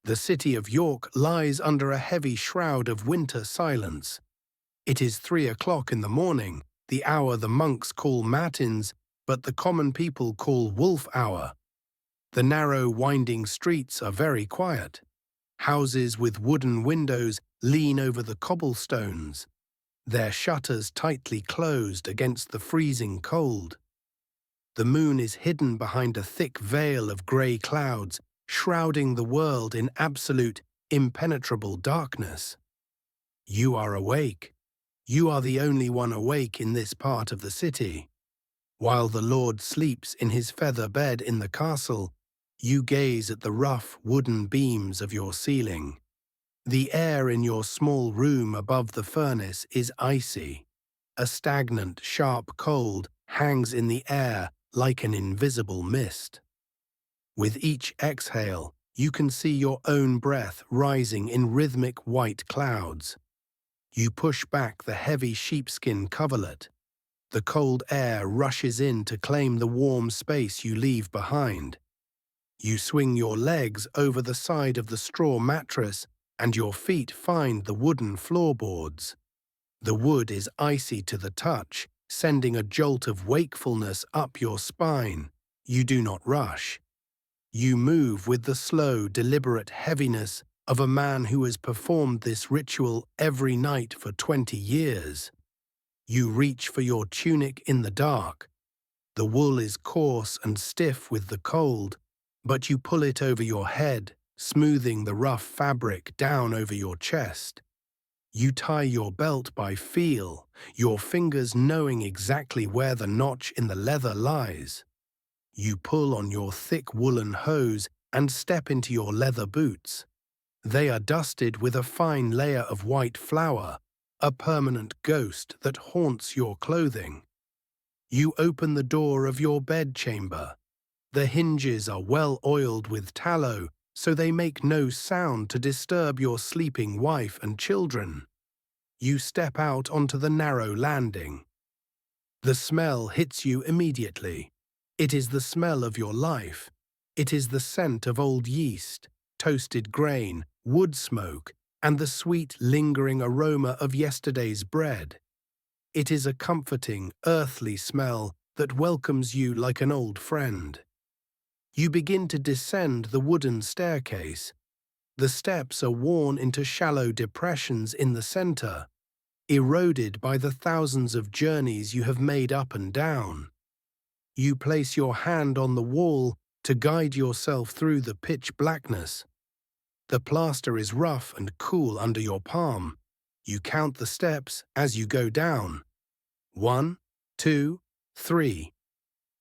The city of York lies under a heavy shroud of winter silence. It is 3 o'clock in the morning, the hour the monks call matins, but the common people call wolf hour. The narrow, winding streets are very quiet. Houses with wooden windows lean over the cobblestones, their shutters tightly closed against the freezing cold. The moon is hidden behind a thick veil of grey clouds, shrouding the world in absolute, impenetrable darkness. You are awake. You are the only one awake in this part of the city. While the Lord sleeps in his feather bed in the castle, you gaze at the rough wooden beams of your ceiling. The air in your small room above the furnace is icy. A stagnant, sharp cold hangs in the air like an invisible mist. With each exhale, you can see your own breath rising in rhythmic white clouds. You push back the heavy sheepskin coverlet. The cold air rushes in to claim the warm space you leave behind. You swing your legs over the side of the straw mattress and your feet find the wooden floorboards. The wood is icy to the touch, sending a jolt of wakefulness up your spine. You do not rush. You move with the slow, deliberate heaviness of a man who has performed this ritual every night for 20 years. You reach for your tunic in the dark. The wool is coarse and stiff with the cold, but you pull it over your head, smoothing the rough fabric down over your chest. You tie your belt by feel, your fingers knowing exactly where the notch in the leather lies. You pull on your thick woolen hose and step into your leather boots. They are dusted with a fine layer of white flour, a permanent ghost that haunts your clothing. You open the door of your bedchamber. The hinges are well oiled with tallow, so they make no sound to disturb your sleeping wife and children. You step out onto the narrow landing. The smell hits you immediately. It is the smell of your life. It is the scent of old yeast, toasted grain, wood smoke, and the sweet, lingering aroma of yesterday's bread. It is a comforting, earthly smell that welcomes you like an old friend. You begin to descend the wooden staircase. The steps are worn into shallow depressions in the center, eroded by the thousands of journeys you have made up and down. You place your hand on the wall to guide yourself through the pitch blackness. The plaster is rough and cool under your palm. You count the steps as you go down. 1, 2, 3.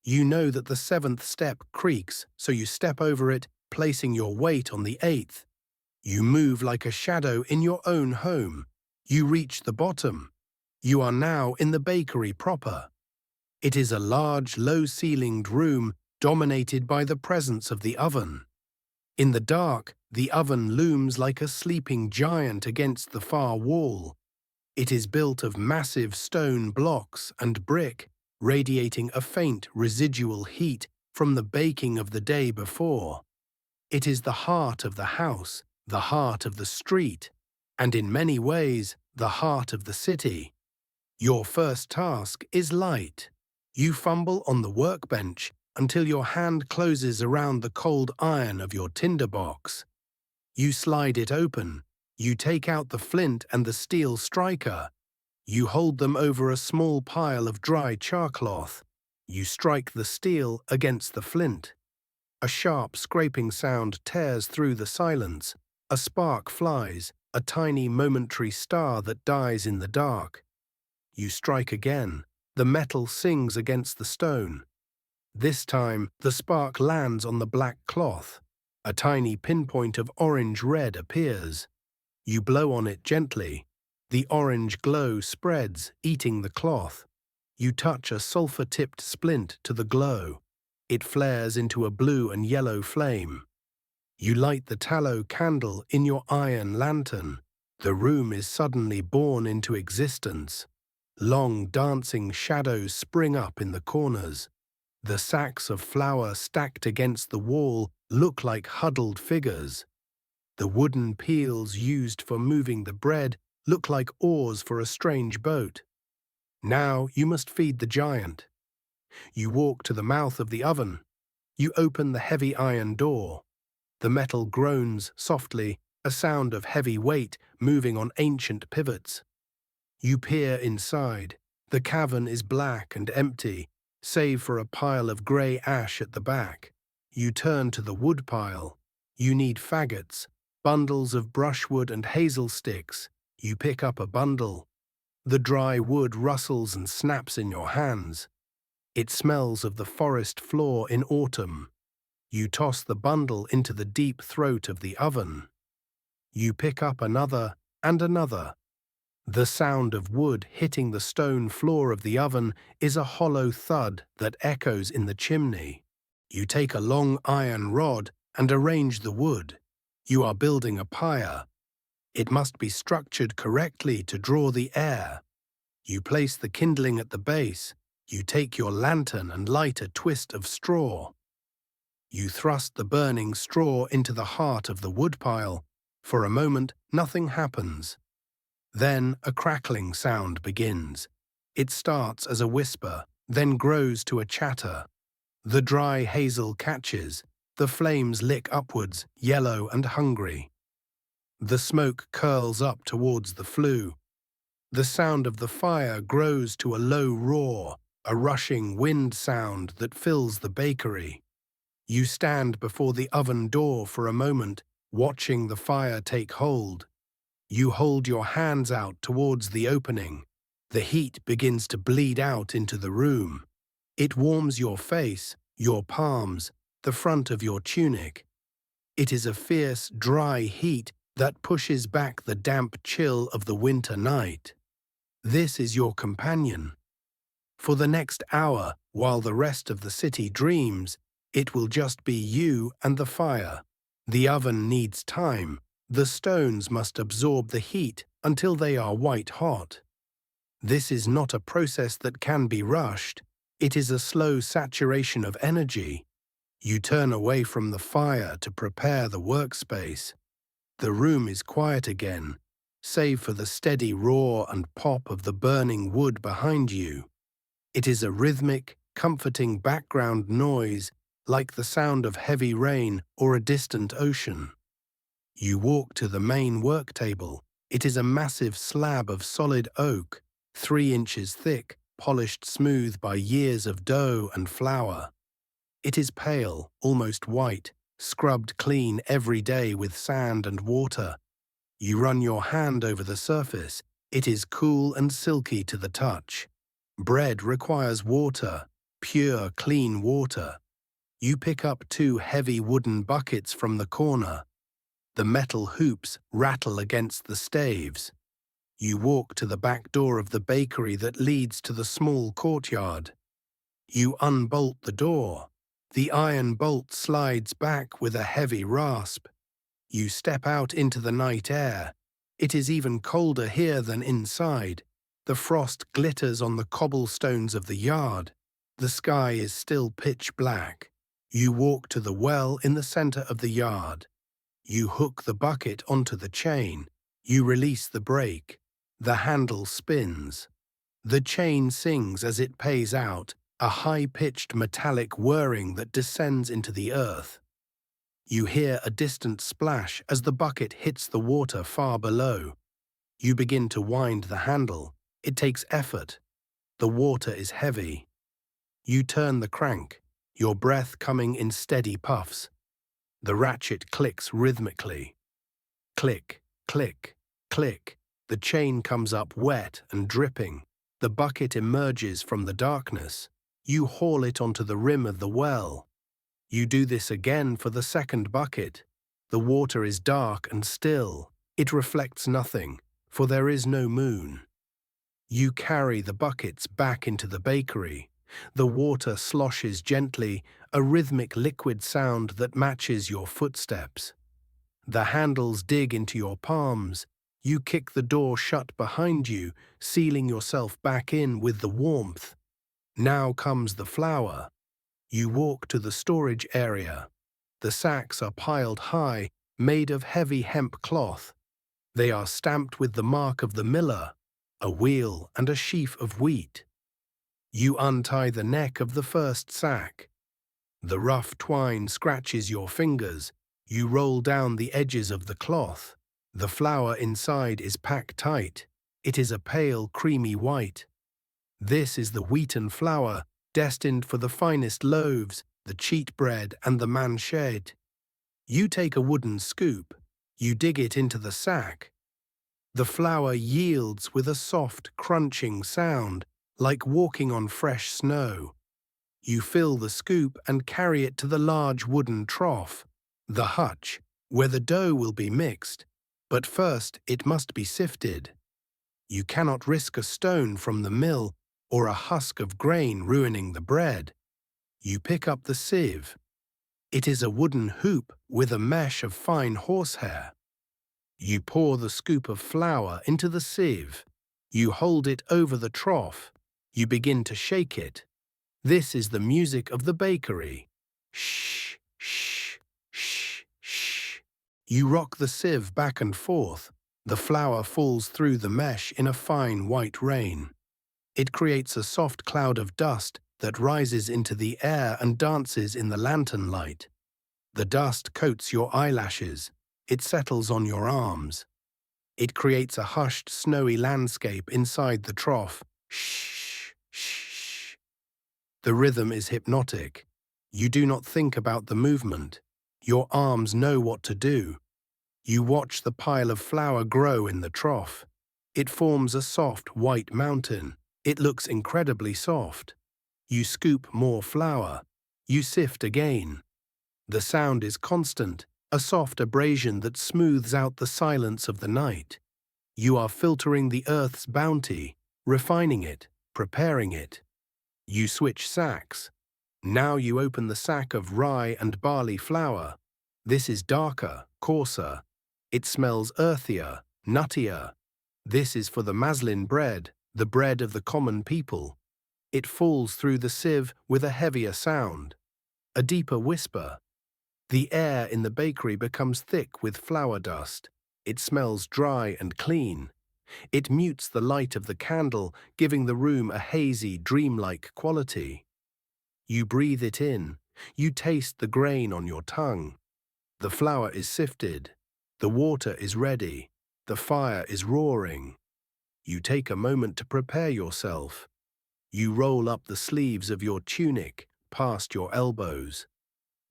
You know that the 7th step creaks, so you step over it, placing your weight on the 8th. You move like a shadow in your own home. You reach the bottom. You are now in the bakery proper. It is a large, low-ceilinged room dominated by the presence of the oven. In the dark, the oven looms like a sleeping giant against the far wall. It is built of massive stone blocks and brick, radiating a faint residual heat from the baking of the day before. It is the heart of the house, the heart of the street, and in many ways, the heart of the city. Your first task is light. You fumble on the workbench until your hand closes around the cold iron of your tinderbox. You slide it open. You take out the flint and the steel striker. You hold them over a small pile of dry charcloth. You strike the steel against the flint. A sharp scraping sound tears through the silence. A spark flies, a tiny momentary star that dies in the dark. You strike again. The metal sings against the stone. This time, the spark lands on the black cloth. A tiny pinpoint of orange-red appears. You blow on it gently. The orange glow spreads, eating the cloth. You touch a sulfur-tipped splint to the glow. It flares into a blue and yellow flame. You light the tallow candle in your iron lantern. The room is suddenly born into existence. Long dancing shadows spring up in the corners. The sacks of flour stacked against the wall look like huddled figures. The wooden peels used for moving the bread look like oars for a strange boat. Now you must feed the giant. You walk to the mouth of the oven. You open the heavy iron door. The metal groans softly, a sound of heavy weight moving on ancient pivots. You peer inside. The cavern is black and empty, save for a pile of grey ash at the back. You turn to the wood pile. You need faggots, bundles of brushwood and hazel sticks. You pick up a bundle. The dry wood rustles and snaps in your hands. It smells of the forest floor in autumn. You toss the bundle into the deep throat of the oven. You pick up another and another. The sound of wood hitting the stone floor of the oven is a hollow thud that echoes in the chimney. You take a long iron rod and arrange the wood. You are building a pyre. It must be structured correctly to draw the air. You place the kindling at the base. You take your lantern and light a twist of straw. You thrust the burning straw into the heart of the woodpile. For a moment, nothing happens. Then a crackling sound begins. It starts as a whisper, then grows to a chatter. The dry hazel catches. The flames lick upwards, yellow and hungry. The smoke curls up towards the flue. The sound of the fire grows to a low roar, a rushing wind sound that fills the bakery. You stand before the oven door for a moment, watching the fire take hold. You hold your hands out towards the opening. The heat begins to bleed out into the room. It warms your face, your palms, the front of your tunic. It is a fierce, dry heat that pushes back the damp chill of the winter night. This is your companion. For the next hour, while the rest of the city dreams, it will just be you and the fire. The oven needs time. The stones must absorb the heat until they are white hot. This is not a process that can be rushed. It is a slow saturation of energy. You turn away from the fire to prepare the workspace. The room is quiet again, save for the steady roar and pop of the burning wood behind you. It is a rhythmic, comforting background noise, like the sound of heavy rain or a distant ocean. You walk to the main work table. It is a massive slab of solid oak, 3 inches thick, polished smooth by years of dough and flour. It is pale, almost white, scrubbed clean every day with sand and water. You run your hand over the surface. It is cool and silky to the touch. Bread requires water, pure, clean water. You pick up 2 heavy wooden buckets from the corner. The metal hoops rattle against the staves. You walk to the back door of the bakery that leads to the small courtyard. You unbolt the door. The iron bolt slides back with a heavy rasp. You step out into the night air. It is even colder here than inside. The frost glitters on the cobblestones of the yard. The sky is still pitch black. You walk to the well in the center of the yard. You hook the bucket onto the chain. You release the brake. The handle spins. The chain sings as it pays out, a high-pitched metallic whirring that descends into the earth. You hear a distant splash as the bucket hits the water far below. You begin to wind the handle. It takes effort. The water is heavy. You turn the crank, your breath coming in steady puffs. The ratchet clicks rhythmically. Click, click, click. The chain comes up wet and dripping. The bucket emerges from the darkness. You haul it onto the rim of the well. You do this again for the second bucket. The water is dark and still. It reflects nothing, for there is no moon. You carry the buckets back into the bakery. The water sloshes gently, a rhythmic liquid sound that matches your footsteps. The handles dig into your palms. You kick the door shut behind you, sealing yourself back in with the warmth. Now comes the flour. You walk to the storage area. The sacks are piled high, made of heavy hemp cloth. They are stamped with the mark of the miller, a wheel and a sheaf of wheat. You untie the neck of the first sack. The rough twine scratches your fingers. You roll down the edges of the cloth. The flour inside is packed tight. It is a pale, creamy white. This is the wheaten flour, destined for the finest loaves, the cheat bread and the manchet. You take a wooden scoop. You dig it into the sack. The flour yields with a soft, crunching sound, like walking on fresh snow. You fill the scoop and carry it to the large wooden trough, the hutch, where the dough will be mixed, but first it must be sifted. You cannot risk a stone from the mill or a husk of grain ruining the bread. You pick up the sieve. It is a wooden hoop with a mesh of fine horsehair. You pour the scoop of flour into the sieve. You hold it over the trough. You begin to shake it. This is the music of the bakery. Shh, shh, shh, shh. You rock the sieve back and forth. The flour falls through the mesh in a fine white rain. It creates a soft cloud of dust that rises into the air and dances in the lantern light. The dust coats your eyelashes. It settles on your arms. It creates a hushed, snowy landscape inside the trough. Shh, shh. The rhythm is hypnotic. You do not think about the movement. Your arms know what to do. You watch the pile of flour grow in the trough. It forms a soft, white mountain. It looks incredibly soft. You scoop more flour. You sift again. The sound is constant, a soft abrasion that smooths out the silence of the night. You are filtering the earth's bounty, refining it, preparing it. You switch sacks. Now you open the sack of rye and barley flour. This is darker, coarser. It smells earthier, nuttier. This is for the maslin bread, the bread of the common people. It falls through the sieve with a heavier sound, a deeper whisper. The air in the bakery becomes thick with flour dust. It smells dry and clean. It mutes the light of the candle, giving the room a hazy, dreamlike quality. You breathe it in. You taste the grain on your tongue. The flour is sifted. The water is ready. The fire is roaring. You take a moment to prepare yourself. You roll up the sleeves of your tunic past your elbows.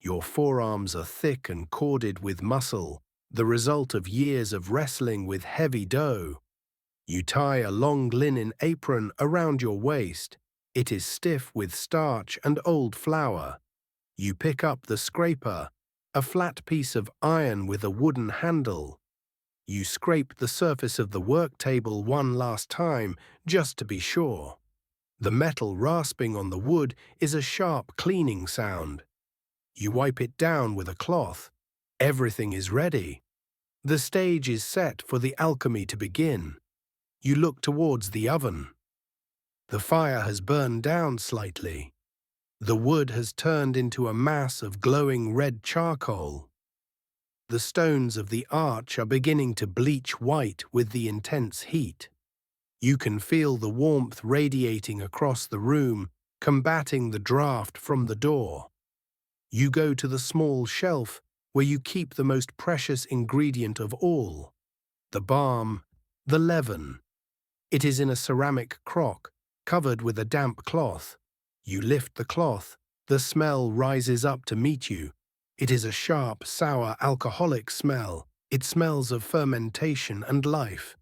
Your forearms are thick and corded with muscle, the result of years of wrestling with heavy dough. You tie a long linen apron around your waist. It is stiff with starch and old flour. You pick up the scraper, a flat piece of iron with a wooden handle. You scrape the surface of the work table one last time, just to be sure. The metal rasping on the wood is a sharp cleaning sound. You wipe it down with a cloth. Everything is ready. The stage is set for the alchemy to begin. You look towards the oven. The fire has burned down slightly. The wood has turned into a mass of glowing red charcoal. The stones of the arch are beginning to bleach white with the intense heat. You can feel the warmth radiating across the room, combating the draft from the door. You go to the small shelf where you keep the most precious ingredient of all, the balm, the leaven. It is in a ceramic crock, covered with a damp cloth. You lift the cloth. The smell rises up to meet you. It is a sharp, sour, alcoholic smell. It smells of fermentation and life.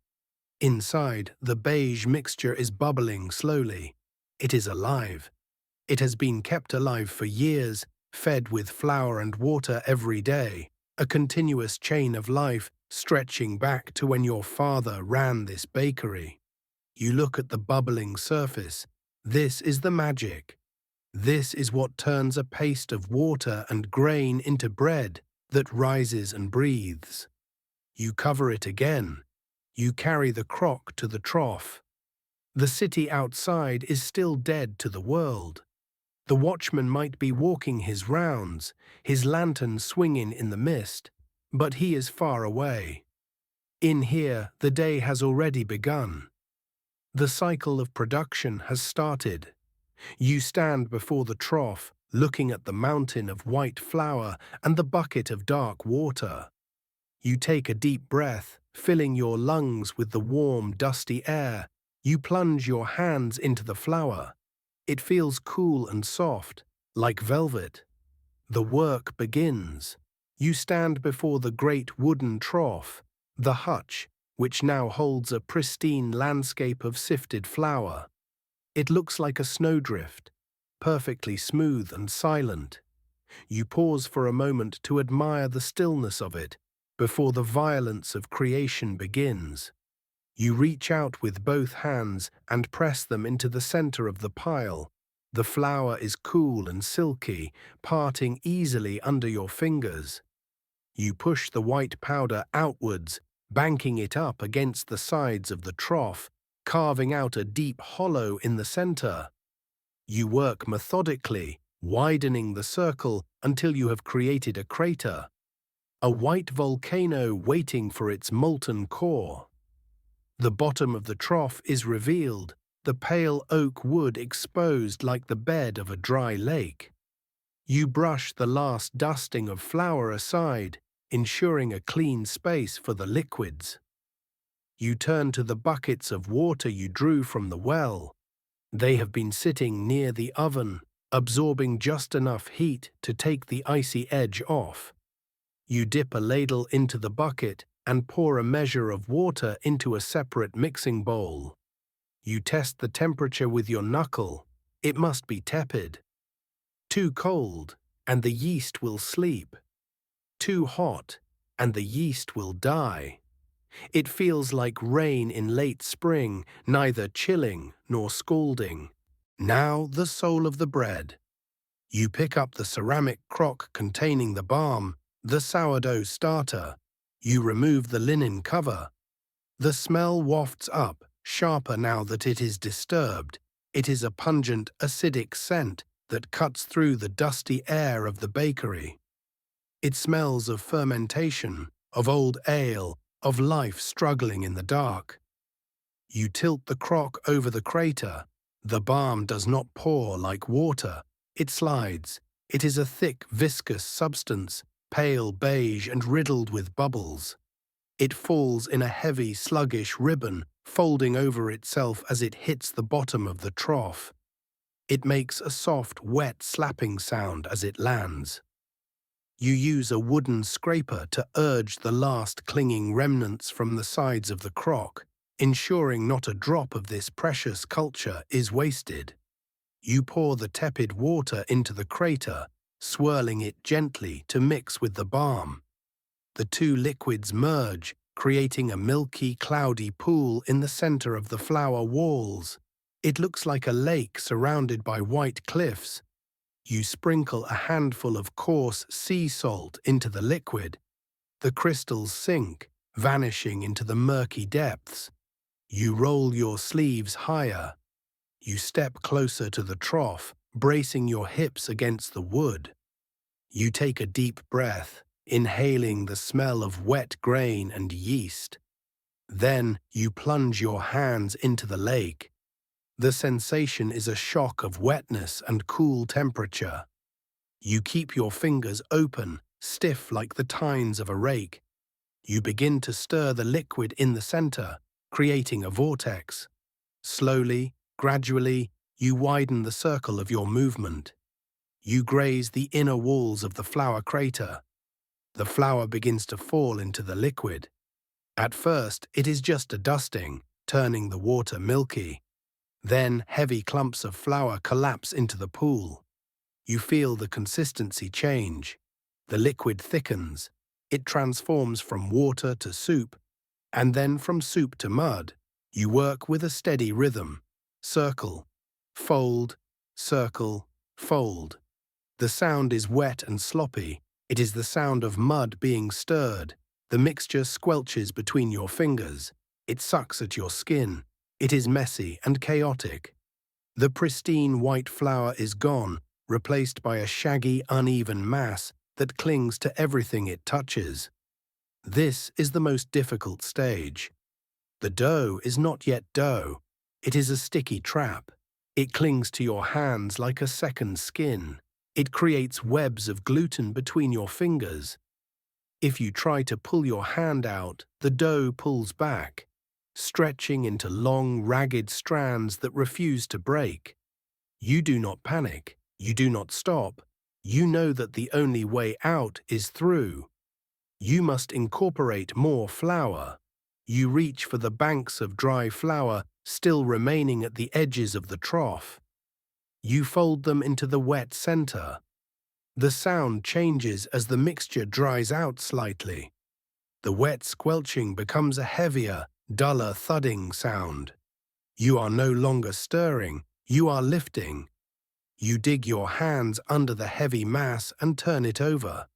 Inside, the beige mixture is bubbling slowly. It is alive. It has been kept alive for years, fed with flour and water every day, a continuous chain of life stretching back to when your father ran this bakery. You look at the bubbling surface. This is the magic. This is what turns a paste of water and grain into bread that rises and breathes. You cover it again. You carry the crock to the trough. The city outside is still dead to the world. The watchman might be walking his rounds, his lantern swinging in the mist. But he is far away. In here, the day has already begun. The cycle of production has started. You stand before the trough, looking at the mountain of white flour and the bucket of dark water. You take a deep breath, filling your lungs with the warm, dusty air. You plunge your hands into the flour. It feels cool and soft, like velvet. The work begins. You stand before the great wooden trough, the hutch, which now holds a pristine landscape of sifted flour. It looks like a snowdrift, perfectly smooth and silent. You pause for a moment to admire the stillness of it before the violence of creation begins. You reach out with both hands and press them into the center of the pile. The flour is cool and silky, parting easily under your fingers. You push the white powder outwards, banking it up against the sides of the trough, carving out a deep hollow in the center. You work methodically, widening the circle until you have created a crater, a white volcano waiting for its molten core. The bottom of the trough is revealed, the pale oak wood exposed like the bed of a dry lake. You brush the last dusting of flour aside, ensuring a clean space for the liquids. You turn to the buckets of water you drew from the well. They have been sitting near the oven, absorbing just enough heat to take the icy edge off. You dip a ladle into the bucket and pour a measure of water into a separate mixing bowl. You test the temperature with your knuckle. It must be tepid. Too cold, and the yeast will sleep. Too hot, and the yeast will die. It feels like rain in late spring, neither chilling nor scalding. Now the soul of the bread. You pick up the ceramic crock containing the balm, the sourdough starter. You remove the linen cover. The smell wafts up, sharper now that it is disturbed. It is a pungent, acidic scent that cuts through the dusty air of the bakery. It smells of fermentation, of old ale, of life struggling in the dark. You tilt the crock over the crater. The balm does not pour like water. It slides. It is a thick, viscous substance, pale beige and riddled with bubbles. It falls in a heavy, sluggish ribbon, folding over itself as it hits the bottom of the trough. It makes a soft, wet slapping sound as it lands. You use a wooden scraper to urge the last clinging remnants from the sides of the crock, ensuring not a drop of this precious culture is wasted. You pour the tepid water into the crater, swirling it gently to mix with the balm. The two liquids merge, creating a milky, cloudy pool in the center of the flour walls. It looks like a lake surrounded by white cliffs. You sprinkle a handful of coarse sea salt into the liquid. The crystals sink, vanishing into the murky depths. You roll your sleeves higher. You step closer to the trough, bracing your hips against the wood. You take a deep breath, inhaling the smell of wet grain and yeast. Then you plunge your hands into the lake. The sensation is a shock of wetness and cool temperature. You keep your fingers open, stiff like the tines of a rake. You begin to stir the liquid in the center, creating a vortex. Slowly, gradually, you widen the circle of your movement. You graze the inner walls of the flour crater. The flour begins to fall into the liquid. At first, it is just a dusting, turning the water milky. Then, heavy clumps of flour collapse into the pool. You feel the consistency change. The liquid thickens. It transforms from water to soup, and then from soup to mud. You work with a steady rhythm. Circle, fold, circle, fold. The sound is wet and sloppy. It is the sound of mud being stirred. The mixture squelches between your fingers. It sucks at your skin. It is messy and chaotic. The pristine white flour is gone, replaced by a shaggy, uneven mass that clings to everything it touches. This is the most difficult stage. The dough is not yet dough. It is a sticky trap. It clings to your hands like a second skin. It creates webs of gluten between your fingers. If you try to pull your hand out, the dough pulls back, stretching into long, ragged strands that refuse to break. You do not panic. You do not stop. You know that the only way out is through. You must incorporate more flour. You reach for the banks of dry flour still remaining at the edges of the trough. You fold them into the wet center. The sound changes as the mixture dries out slightly. The wet squelching becomes a heavier, duller thudding sound. You are no longer stirring, you are lifting. You dig your hands under the heavy mass and turn it over.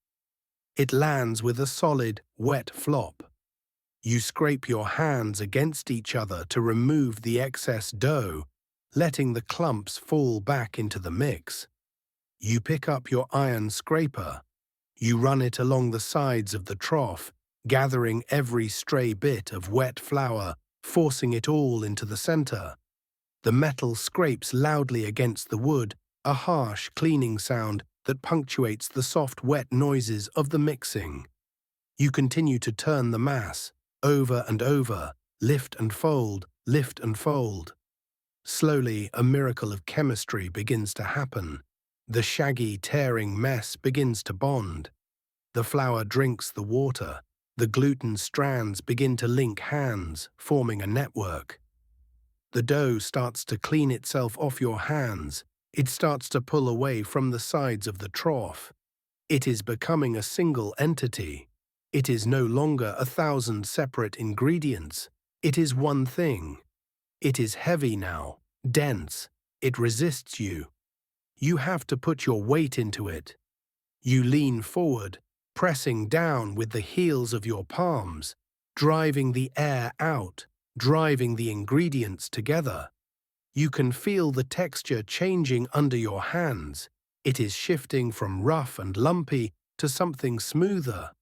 It lands with a solid, wet flop. You scrape your hands against each other to remove the excess dough, letting the clumps fall back into the mix. You pick up your iron scraper. You run it along the sides of the trough, gathering every stray bit of wet flour, forcing it all into the center. The metal scrapes loudly against the wood, a harsh cleaning sound that punctuates the soft, wet noises of the mixing. You continue to turn the mass, over and over, lift and fold, lift and fold. Slowly, a miracle of chemistry begins to happen. The shaggy, tearing mess begins to bond. The flour drinks the water. The gluten strands begin to link hands, forming a network. The dough starts to clean itself off your hands. It starts to pull away from the sides of the trough. It is becoming a single entity. It is no longer 1,000 separate ingredients. It is one thing. It is heavy now, dense. It resists you. You have to put your weight into it. You lean forward, pressing down with the heels of your palms, driving the air out, driving the ingredients together. You can feel the texture changing under your hands. It is shifting from rough and lumpy to something smoother.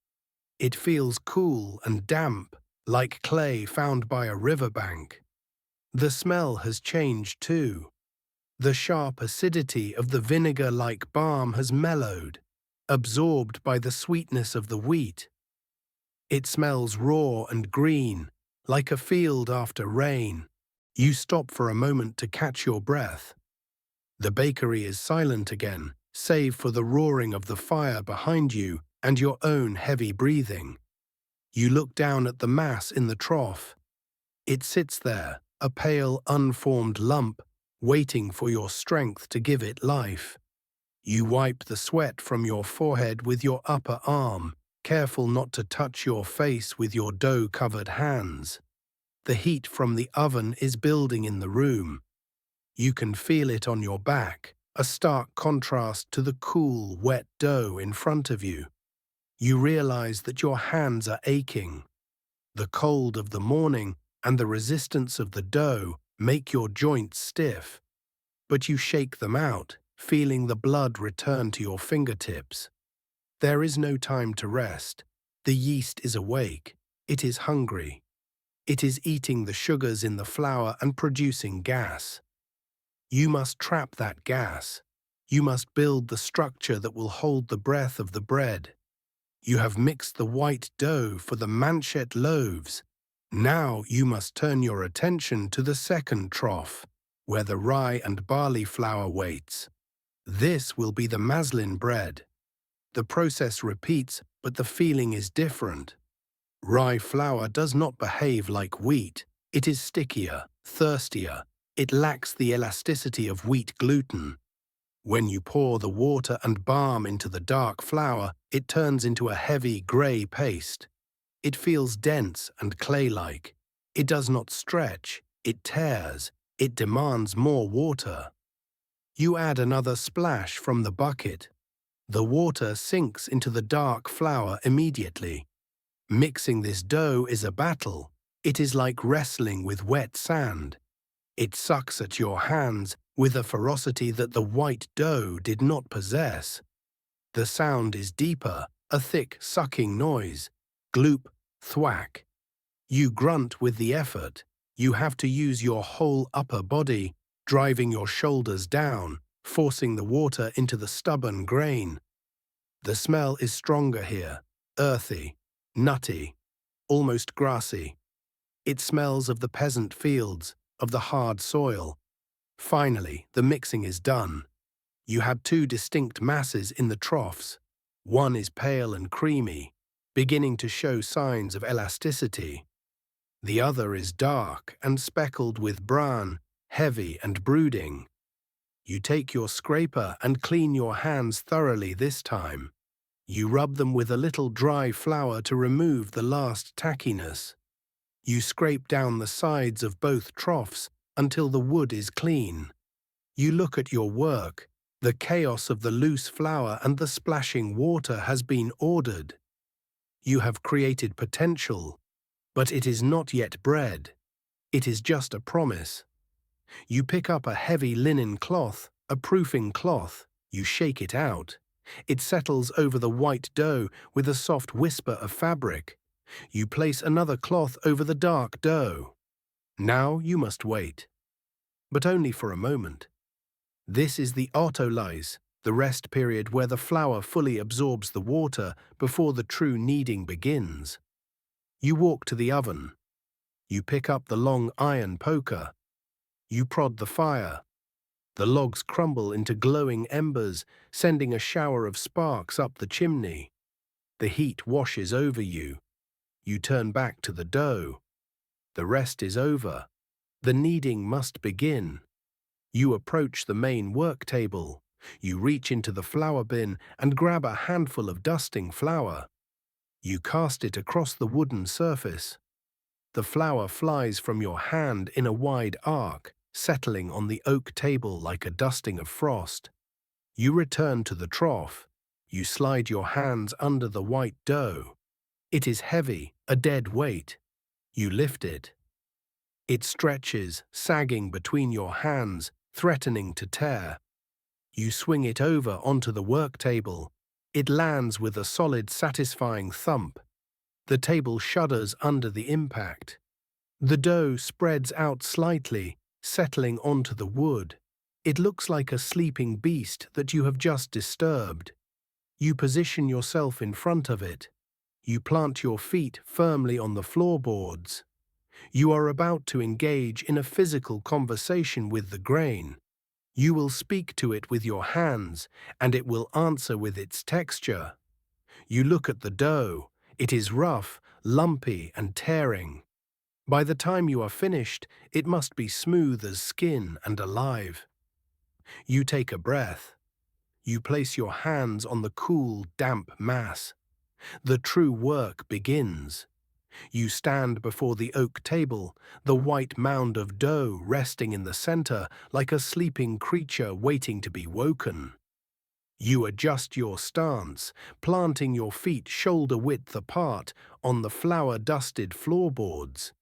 It feels cool and damp, like clay found by a riverbank. The smell has changed too. The sharp acidity of the vinegar-like balm has mellowed, absorbed by the sweetness of the wheat. It smells raw and green, like a field after rain. You stop for a moment to catch your breath. The bakery is silent again, save for the roaring of the fire behind you and your own heavy breathing. You look down at the mass in the trough. It sits there, a pale, unformed lump, waiting for your strength to give it life. You wipe the sweat from your forehead with your upper arm, careful not to touch your face with your dough-covered hands. The heat from the oven is building in the room. You can feel it on your back, a stark contrast to the cool, wet dough in front of you. You realize that your hands are aching. The cold of the morning and the resistance of the dough make your joints stiff. But you shake them out, feeling the blood return to your fingertips. There is no time to rest. The yeast is awake. It is hungry. It is eating the sugars in the flour and producing gas. You must trap that gas. You must build the structure that will hold the breath of the bread. You have mixed the white dough for the manchet loaves. Now you must turn your attention to the second trough, where the rye and barley flour waits. This will be the maslin bread. The process repeats, but the feeling is different. Rye flour does not behave like wheat. It is stickier, thirstier. It lacks the elasticity of wheat gluten. When you pour the water and balm into the dark flour, it turns into a heavy grey paste. It feels dense and clay-like. It does not stretch. It tears. It demands more water. You add another splash from the bucket. The water sinks into the dark flour immediately. Mixing this dough is a battle. It is like wrestling with wet sand. It sucks at your hands with a ferocity that the white dough did not possess. The sound is deeper, a thick, sucking noise. Gloop, thwack. You grunt with the effort. You have to use your whole upper body, driving your shoulders down, forcing the water into the stubborn grain. The smell is stronger here, earthy, nutty, almost grassy. It smells of the peasant fields, of the hard soil. Finally, the mixing is done. You have two distinct masses in the troughs. One is pale and creamy, beginning to show signs of elasticity. The other is dark and speckled with bran, heavy and brooding. You take your scraper and clean your hands thoroughly this time. You rub them with a little dry flour to remove the last tackiness. You scrape down the sides of both troughs until the wood is clean. You look at your work. The chaos of the loose flour and the splashing water has been ordered. You have created potential, but it is not yet bread. It is just a promise. You pick up a heavy linen cloth, a proofing cloth. You shake it out. It settles over the white dough with a soft whisper of fabric. You place another cloth over the dark dough. Now you must wait. But only for a moment. This is the autolyse, the rest period where the flour fully absorbs the water before the true kneading begins. You walk to the oven. You pick up the long iron poker. You prod the fire. The logs crumble into glowing embers, sending a shower of sparks up the chimney. The heat washes over you. You turn back to the dough. The rest is over. The kneading must begin. You approach the main work table. You reach into the flour bin and grab a handful of dusting flour. You cast it across the wooden surface. The flour flies from your hand in a wide arc, settling on the oak table like a dusting of frost. You return to the trough. You slide your hands under the white dough. It is heavy, a dead weight. You lift it. It stretches, sagging between your hands, threatening to tear. You swing it over onto the work table. It lands with a solid, satisfying thump. The table shudders under the impact. The dough spreads out slightly, settling onto the wood. It looks like a sleeping beast that you have just disturbed. You position yourself in front of it. You plant your feet firmly on the floorboards. You are about to engage in a physical conversation with the grain. You will speak to it with your hands, and it will answer with its texture. You look at the dough. It is rough, lumpy, and tearing. By the time you are finished, it must be smooth as skin and alive. You take a breath. You place your hands on the cool, damp mass. The true work begins. You stand before the oak table, the white mound of dough resting in the center like a sleeping creature waiting to be woken. You adjust your stance, planting your feet shoulder-width apart on the flour-dusted floorboards.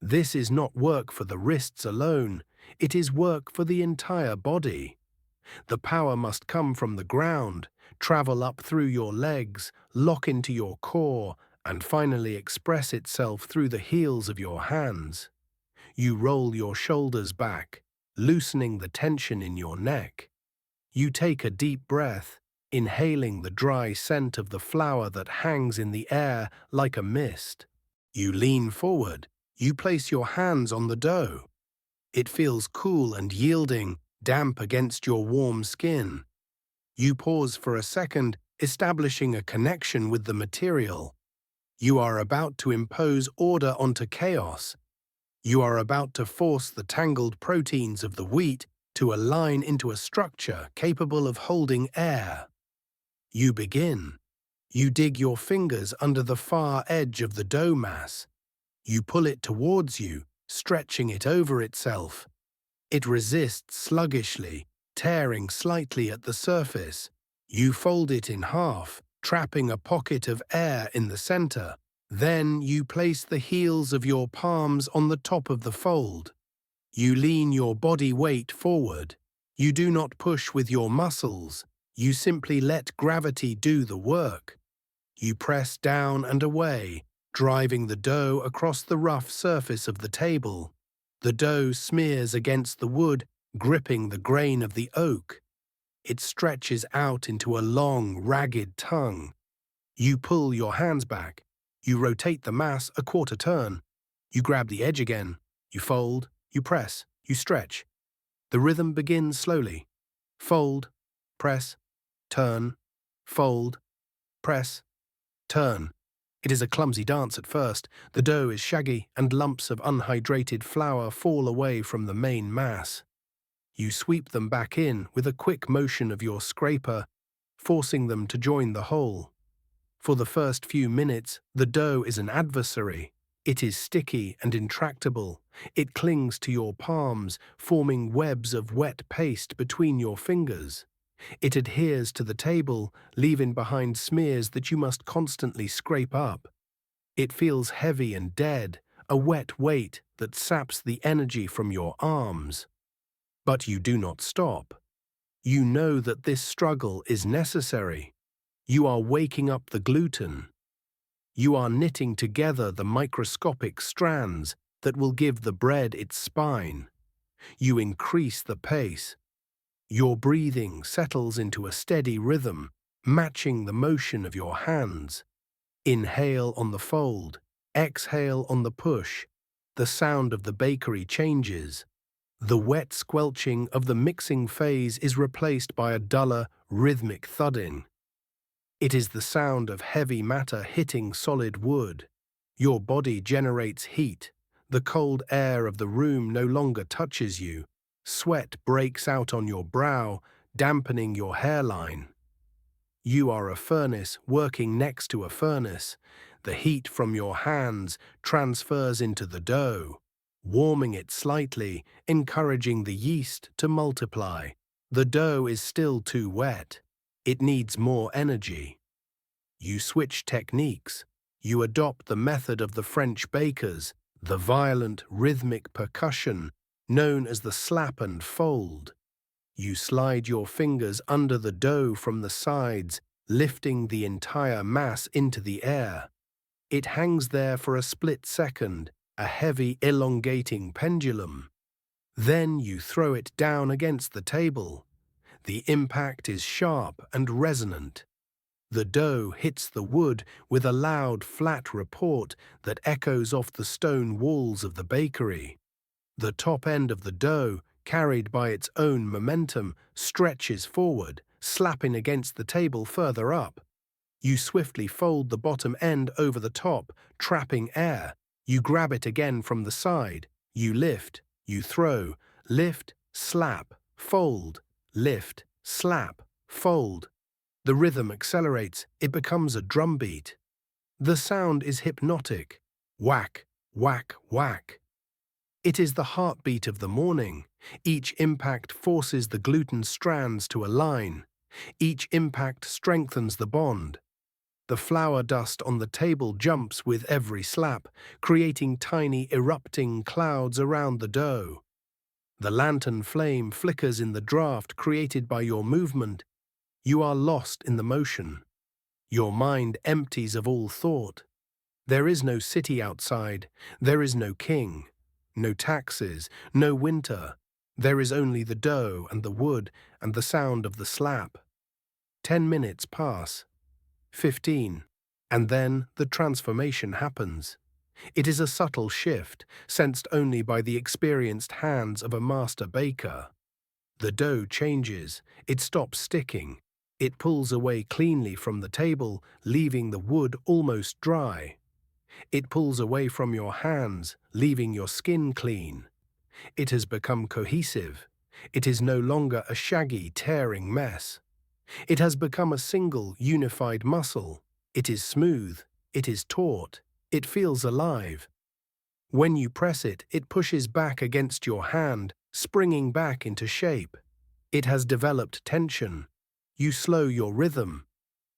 This is not work for the wrists alone, it is work for the entire body. The power must come from the ground, travel up through your legs, lock into your core, and finally express itself through the heels of your hands. You roll your shoulders back, loosening the tension in your neck. You take a deep breath, inhaling the dry scent of the flour that hangs in the air like a mist. You lean forward. You place your hands on the dough. It feels cool and yielding, damp against your warm skin. You pause for a second, establishing a connection with the material. You are about to impose order onto chaos. You are about to force the tangled proteins of the wheat to align into a structure capable of holding air. You begin. You dig your fingers under the far edge of the dough mass. You pull it towards you, stretching it over itself. It resists sluggishly, tearing slightly at the surface. You fold it in half, trapping a pocket of air in the center. Then you place the heels of your palms on the top of the fold. You lean your body weight forward. You do not push with your muscles. You simply let gravity do the work. You press down and away, driving the dough across the rough surface of the table. The dough smears against the wood, gripping the grain of the oak. It stretches out into a long, ragged tongue. You pull your hands back. You rotate the mass a quarter turn. You grab the edge again. You fold, you press, you stretch. The rhythm begins slowly. Fold, press, turn, fold, press, turn. It is a clumsy dance at first. The dough is shaggy and lumps of unhydrated flour fall away from the main mass. You sweep them back in with a quick motion of your scraper, forcing them to join the whole. For the first few minutes, the dough is an adversary. It is sticky and intractable. It clings to your palms, forming webs of wet paste between your fingers. It adheres to the table, leaving behind smears that you must constantly scrape up. It feels heavy and dead, a wet weight that saps the energy from your arms. But you do not stop. You know that this struggle is necessary. You are waking up the gluten. You are knitting together the microscopic strands that will give the bread its spine. You increase the pace. Your breathing settles into a steady rhythm, matching the motion of your hands. Inhale on the fold, exhale on the push. The sound of the bakery changes. The wet squelching of the mixing phase is replaced by a duller, rhythmic thudding. It is the sound of heavy matter hitting solid wood. Your body generates heat. The cold air of the room no longer touches you. Sweat breaks out on your brow, dampening your hairline. You are a furnace working next to a furnace. The heat from your hands transfers into the dough, warming it slightly, encouraging the yeast to multiply. The dough is still too wet. It needs more energy. You switch techniques. You adopt the method of the French bakers, the violent rhythmic percussion, known as the slap and fold. You slide your fingers under the dough from the sides, lifting the entire mass into the air. It hangs there for a split second, a heavy elongating pendulum. Then you throw it down against the table. The impact is sharp and resonant. The dough hits the wood with a loud, flat report that echoes off the stone walls of the bakery. The top end of the dough, carried by its own momentum, stretches forward, slapping against the table further up. You swiftly fold the bottom end over the top, trapping air. You grab it again from the side. You lift, you throw, lift, slap, fold, lift, slap, fold. The rhythm accelerates. It becomes a drumbeat. The sound is hypnotic. Whack, whack, whack. It is the heartbeat of the morning. Each impact forces the gluten strands to align. Each impact strengthens the bond. The flour dust on the table jumps with every slap, creating tiny erupting clouds around the dough. The lantern flame flickers in the draft created by your movement. You are lost in the motion. Your mind empties of all thought. There is no city outside. There is no king. No taxes, no winter. There is only the dough and the wood and the sound of the slap. 10 minutes pass. 15. And then the transformation happens. It is a subtle shift, sensed only by the experienced hands of a master baker. The dough changes. It stops sticking. It pulls away cleanly from the table, leaving the wood almost dry. It pulls away from your hands, leaving your skin clean. It has become cohesive. It is no longer a shaggy, tearing mess. It has become a single, unified muscle. It is smooth. It is taut. It feels alive. When you press it, it pushes back against your hand, springing back into shape. It has developed tension. You slow your rhythm.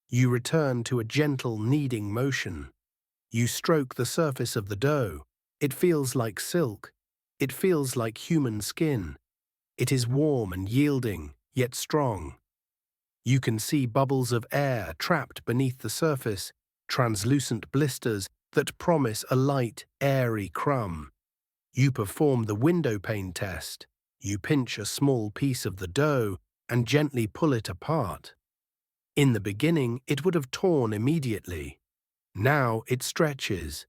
You return to a gentle kneading motion. You stroke the surface of the dough. It feels like silk. It feels like human skin. It is warm and yielding, yet strong. You can see bubbles of air trapped beneath the surface. translucent blisters that promise a light, airy crumb. You perform the window pane test. You pinch a small piece of the dough and gently pull it apart. In the beginning, it would have torn immediately. Now it stretches.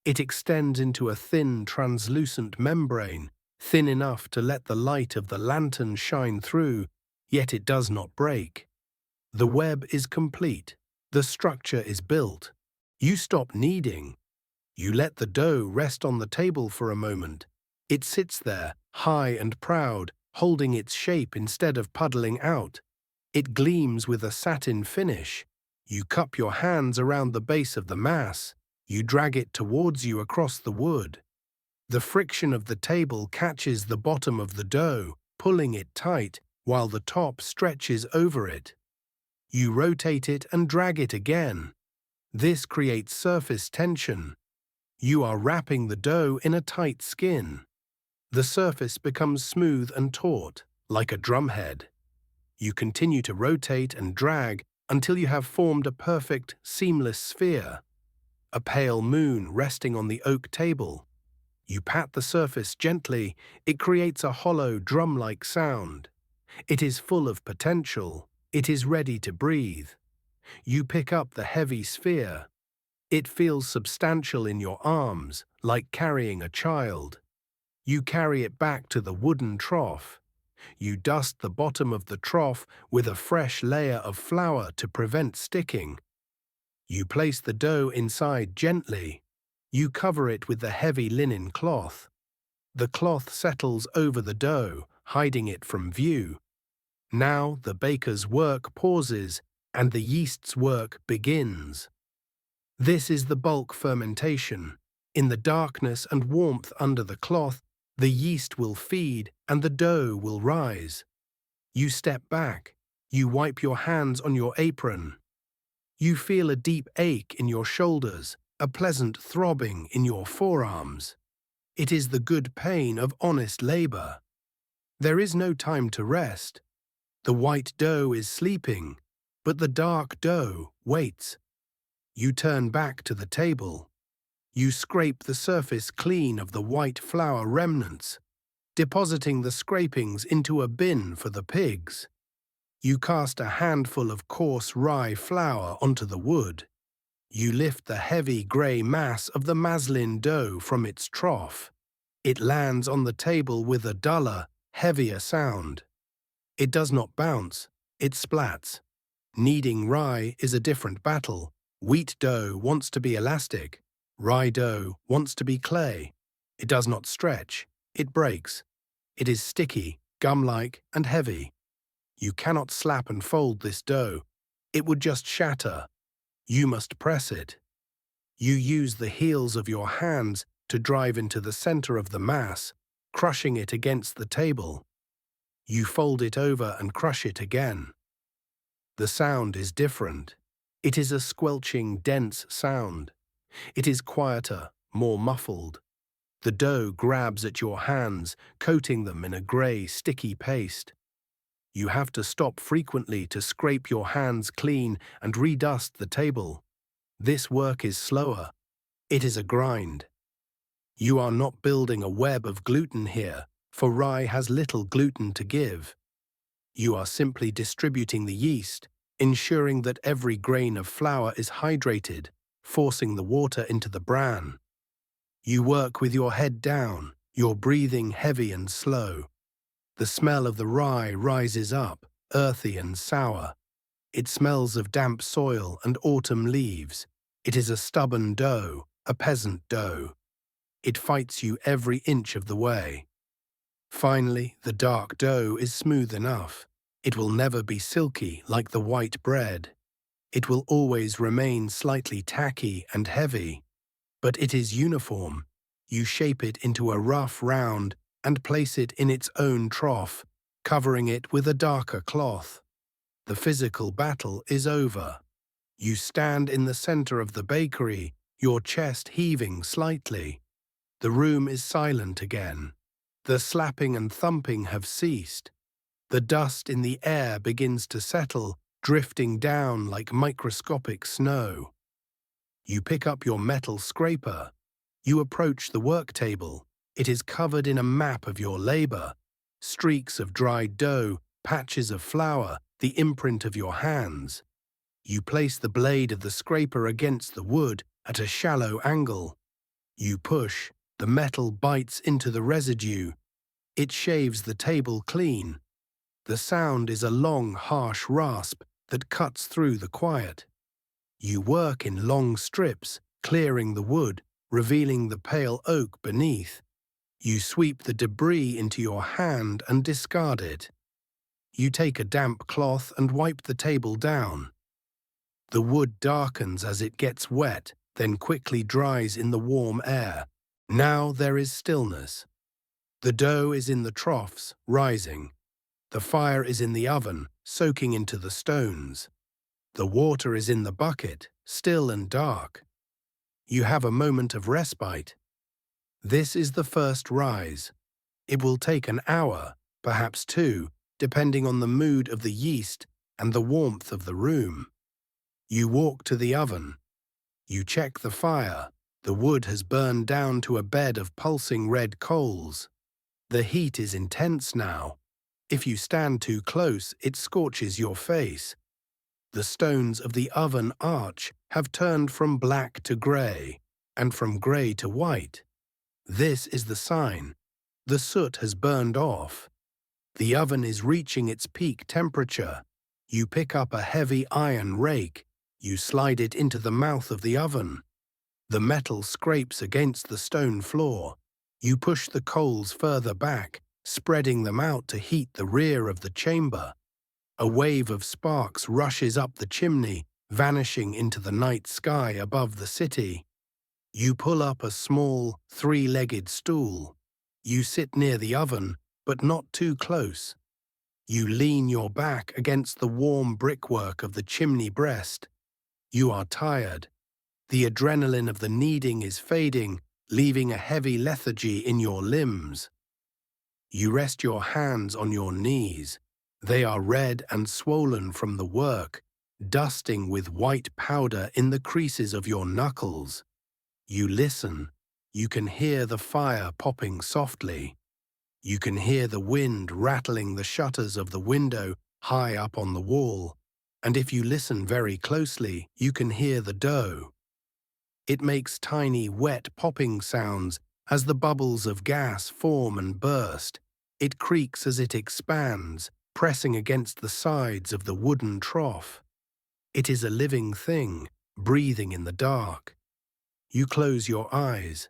It extends into a thin, translucent membrane, thin enough to let the light of the lantern shine through, yet it does not break. The web is complete. The structure is built. You stop kneading. You let the dough rest on the table for a moment. It sits there, high and proud, holding its shape instead of puddling out. It gleams with a satin finish. You cup your hands around the base of the mass. You drag it towards you across the wood. The friction of the table catches the bottom of the dough, pulling it tight, while the top stretches over it. You rotate it and drag it again. This creates surface tension. You are wrapping the dough in a tight skin. The surface becomes smooth and taut, like a drumhead. You continue to rotate and drag until you have formed a perfect, seamless sphere. A pale moon resting on the oak table. You pat the surface gently. It creates a hollow, drum-like sound. It is full of potential. It is ready to breathe. You pick up the heavy sphere. It feels substantial in your arms, like carrying a child. You carry it back to the wooden trough. You dust the bottom of the trough with a fresh layer of flour to prevent sticking. You place the dough inside gently. You cover it with the heavy linen cloth. The cloth settles over the dough, hiding it from view. Now the baker's work pauses and the yeast's work begins. This is the bulk fermentation. In the darkness and warmth under the cloth, the yeast will feed and the dough will rise. You step back. You wipe your hands on your apron. You feel a deep ache in your shoulders, a pleasant throbbing in your forearms. It is the good pain of honest labor. There is no time to rest. The white dough is sleeping, but the dark dough waits. You turn back to the table. You scrape the surface clean of the white flour remnants, depositing the scrapings into a bin for the pigs. You cast a handful of coarse rye flour onto the wood. You lift the heavy grey mass of the maslin dough from its trough. It lands on the table with a duller, heavier sound. It does not bounce, it splats. Kneading rye is a different battle. Wheat dough wants to be elastic. Rye dough wants to be clay. It does not stretch, it breaks. It is sticky, gum-like, and heavy. You cannot slap and fold this dough. It would just shatter. You must press it. You use the heels of your hands to drive into the center of the mass, crushing it against the table. You fold it over and crush it again. The sound is different. It is a squelching, dense sound. It is quieter, more muffled. The dough grabs at your hands, coating them in a grey, sticky paste. You have to stop frequently to scrape your hands clean and redust the table. This work is slower. It is a grind. You are not building a web of gluten here, for rye has little gluten to give. You are simply distributing the yeast, ensuring that every grain of flour is hydrated, forcing the water into the bran. You work with your head down, your breathing heavy and slow. The smell of the rye rises up, earthy and sour. It smells of damp soil and autumn leaves. It is a stubborn dough, a peasant dough. It fights you every inch of the way. Finally, the dark dough is smooth enough. It will never be silky like the white bread. It will always remain slightly tacky and heavy. But it is uniform. You shape it into a rough round and place it in its own trough, covering it with a darker cloth. The physical battle is over. You stand in the center of the bakery, your chest heaving slightly. The room is silent again. The slapping and thumping have ceased. The dust in the air begins to settle, drifting down like microscopic snow. You pick up your metal scraper. You approach the work table. It is covered in a map of your labor. Streaks of dried dough, patches of flour, the imprint of your hands. You place the blade of the scraper against the wood at a shallow angle. You push. The metal bites into the residue. It shaves the table clean. The sound is a long, harsh rasp that cuts through the quiet. You work in long strips, clearing the wood, revealing the pale oak beneath. You sweep the debris into your hand and discard it. You take a damp cloth and wipe the table down. The wood darkens as it gets wet, then quickly dries in the warm air. Now there is stillness. The dough is in the troughs, rising. The fire is in the oven, soaking into the stones. The water is in the bucket, still and dark. You have a moment of respite. This is the first rise. It will take an hour, perhaps two, depending on the mood of the yeast and the warmth of the room. You walk to the oven. You check the fire. The wood has burned down to a bed of pulsing red coals. The heat is intense now. If you stand too close, it scorches your face. The stones of the oven arch have turned from black to grey, and from grey to white. This is the sign. The soot has burned off. The oven is reaching its peak temperature. You pick up a heavy iron rake. You slide it into the mouth of the oven. The metal scrapes against the stone floor. You push the coals further back, spreading them out to heat the rear of the chamber. A wave of sparks rushes up the chimney, vanishing into the night sky above the city. You pull up a small, three-legged stool. You sit near the oven, but not too close. You lean your back against the warm brickwork of the chimney breast. You are tired. The adrenaline of the kneading is fading, leaving a heavy lethargy in your limbs. You rest your hands on your knees. They are red and swollen from the work, dusting with white powder in the creases of your knuckles. You listen. You can hear the fire popping softly. You can hear the wind rattling the shutters of the window high up on the wall. And if you listen very closely, you can hear the dough. It makes tiny, wet popping sounds as the bubbles of gas form and burst. It creaks as it expands, pressing against the sides of the wooden trough. It is a living thing, breathing in the dark. You close your eyes.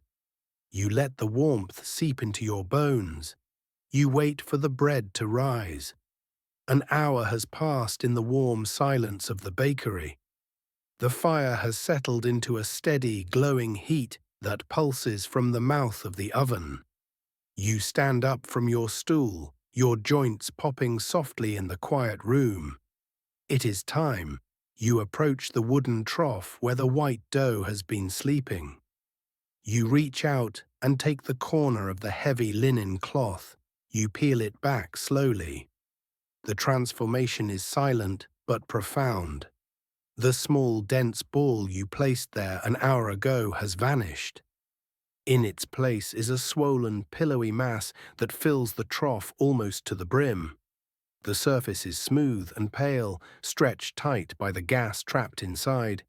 You let the warmth seep into your bones. You wait for the bread to rise. An hour has passed in the warm silence of the bakery. The fire has settled into a steady, glowing heat that pulses from the mouth of the oven. You stand up from your stool, your joints popping softly in the quiet room. It is time. You approach the wooden trough where the white dough has been sleeping. You reach out and take the corner of the heavy linen cloth. You peel it back slowly. The transformation is silent but profound. The small, dense ball you placed there an hour ago has vanished. In its place is a swollen, pillowy mass that fills the trough almost to the brim. The surface is smooth and pale, stretched tight by the gas trapped inside.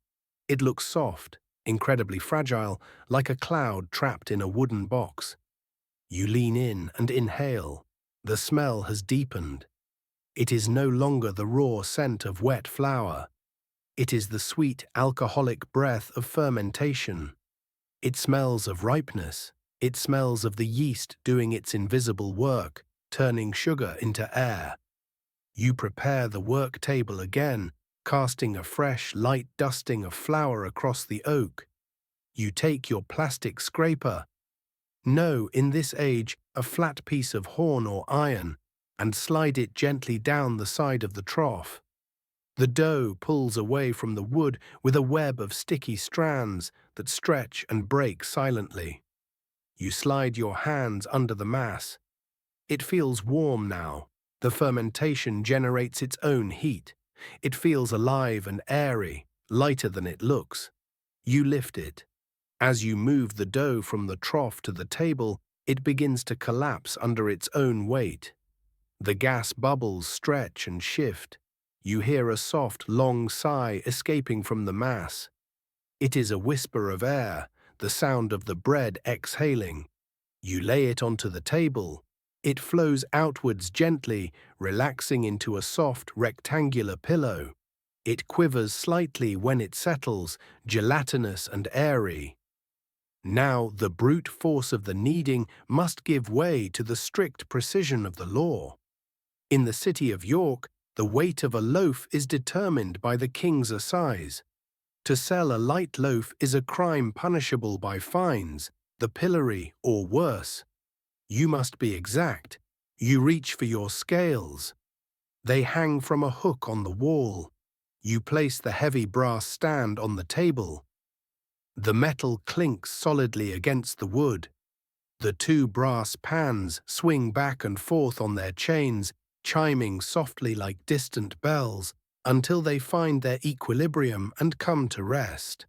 It looks soft, incredibly fragile, like a cloud trapped in a wooden box. You lean in and inhale. The smell has deepened. It is no longer the raw scent of wet flour. It is the sweet, alcoholic breath of fermentation. It smells of ripeness. It smells of the yeast doing its invisible work, turning sugar into air. You prepare the work table again, casting a fresh, light dusting of flour across the oak. You take your plastic scraper. No, in this age, a flat piece of horn or iron, and slide it gently down the side of the trough. The dough pulls away from the wood with a web of sticky strands that stretch and break silently. You slide your hands under the mass. It feels warm now. The fermentation generates its own heat. It feels alive and airy, lighter than it looks. You lift it. As you move the dough from the trough to the table, it begins to collapse under its own weight. The gas bubbles stretch and shift. You hear a soft, long sigh escaping from the mass. It is a whisper of air, the sound of the bread exhaling. You lay it onto the table. It flows outwards gently, relaxing into a soft, rectangular pillow. It quivers slightly when it settles, gelatinous and airy. Now the brute force of the kneading must give way to the strict precision of the law. In the city of York, the weight of a loaf is determined by the king's assize. To sell a light loaf is a crime punishable by fines, the pillory, or worse. You must be exact. You reach for your scales. They hang from a hook on the wall. You place the heavy brass stand on the table. The metal clinks solidly against the wood. The two brass pans swing back and forth on their chains, chiming softly like distant bells, until they find their equilibrium and come to rest.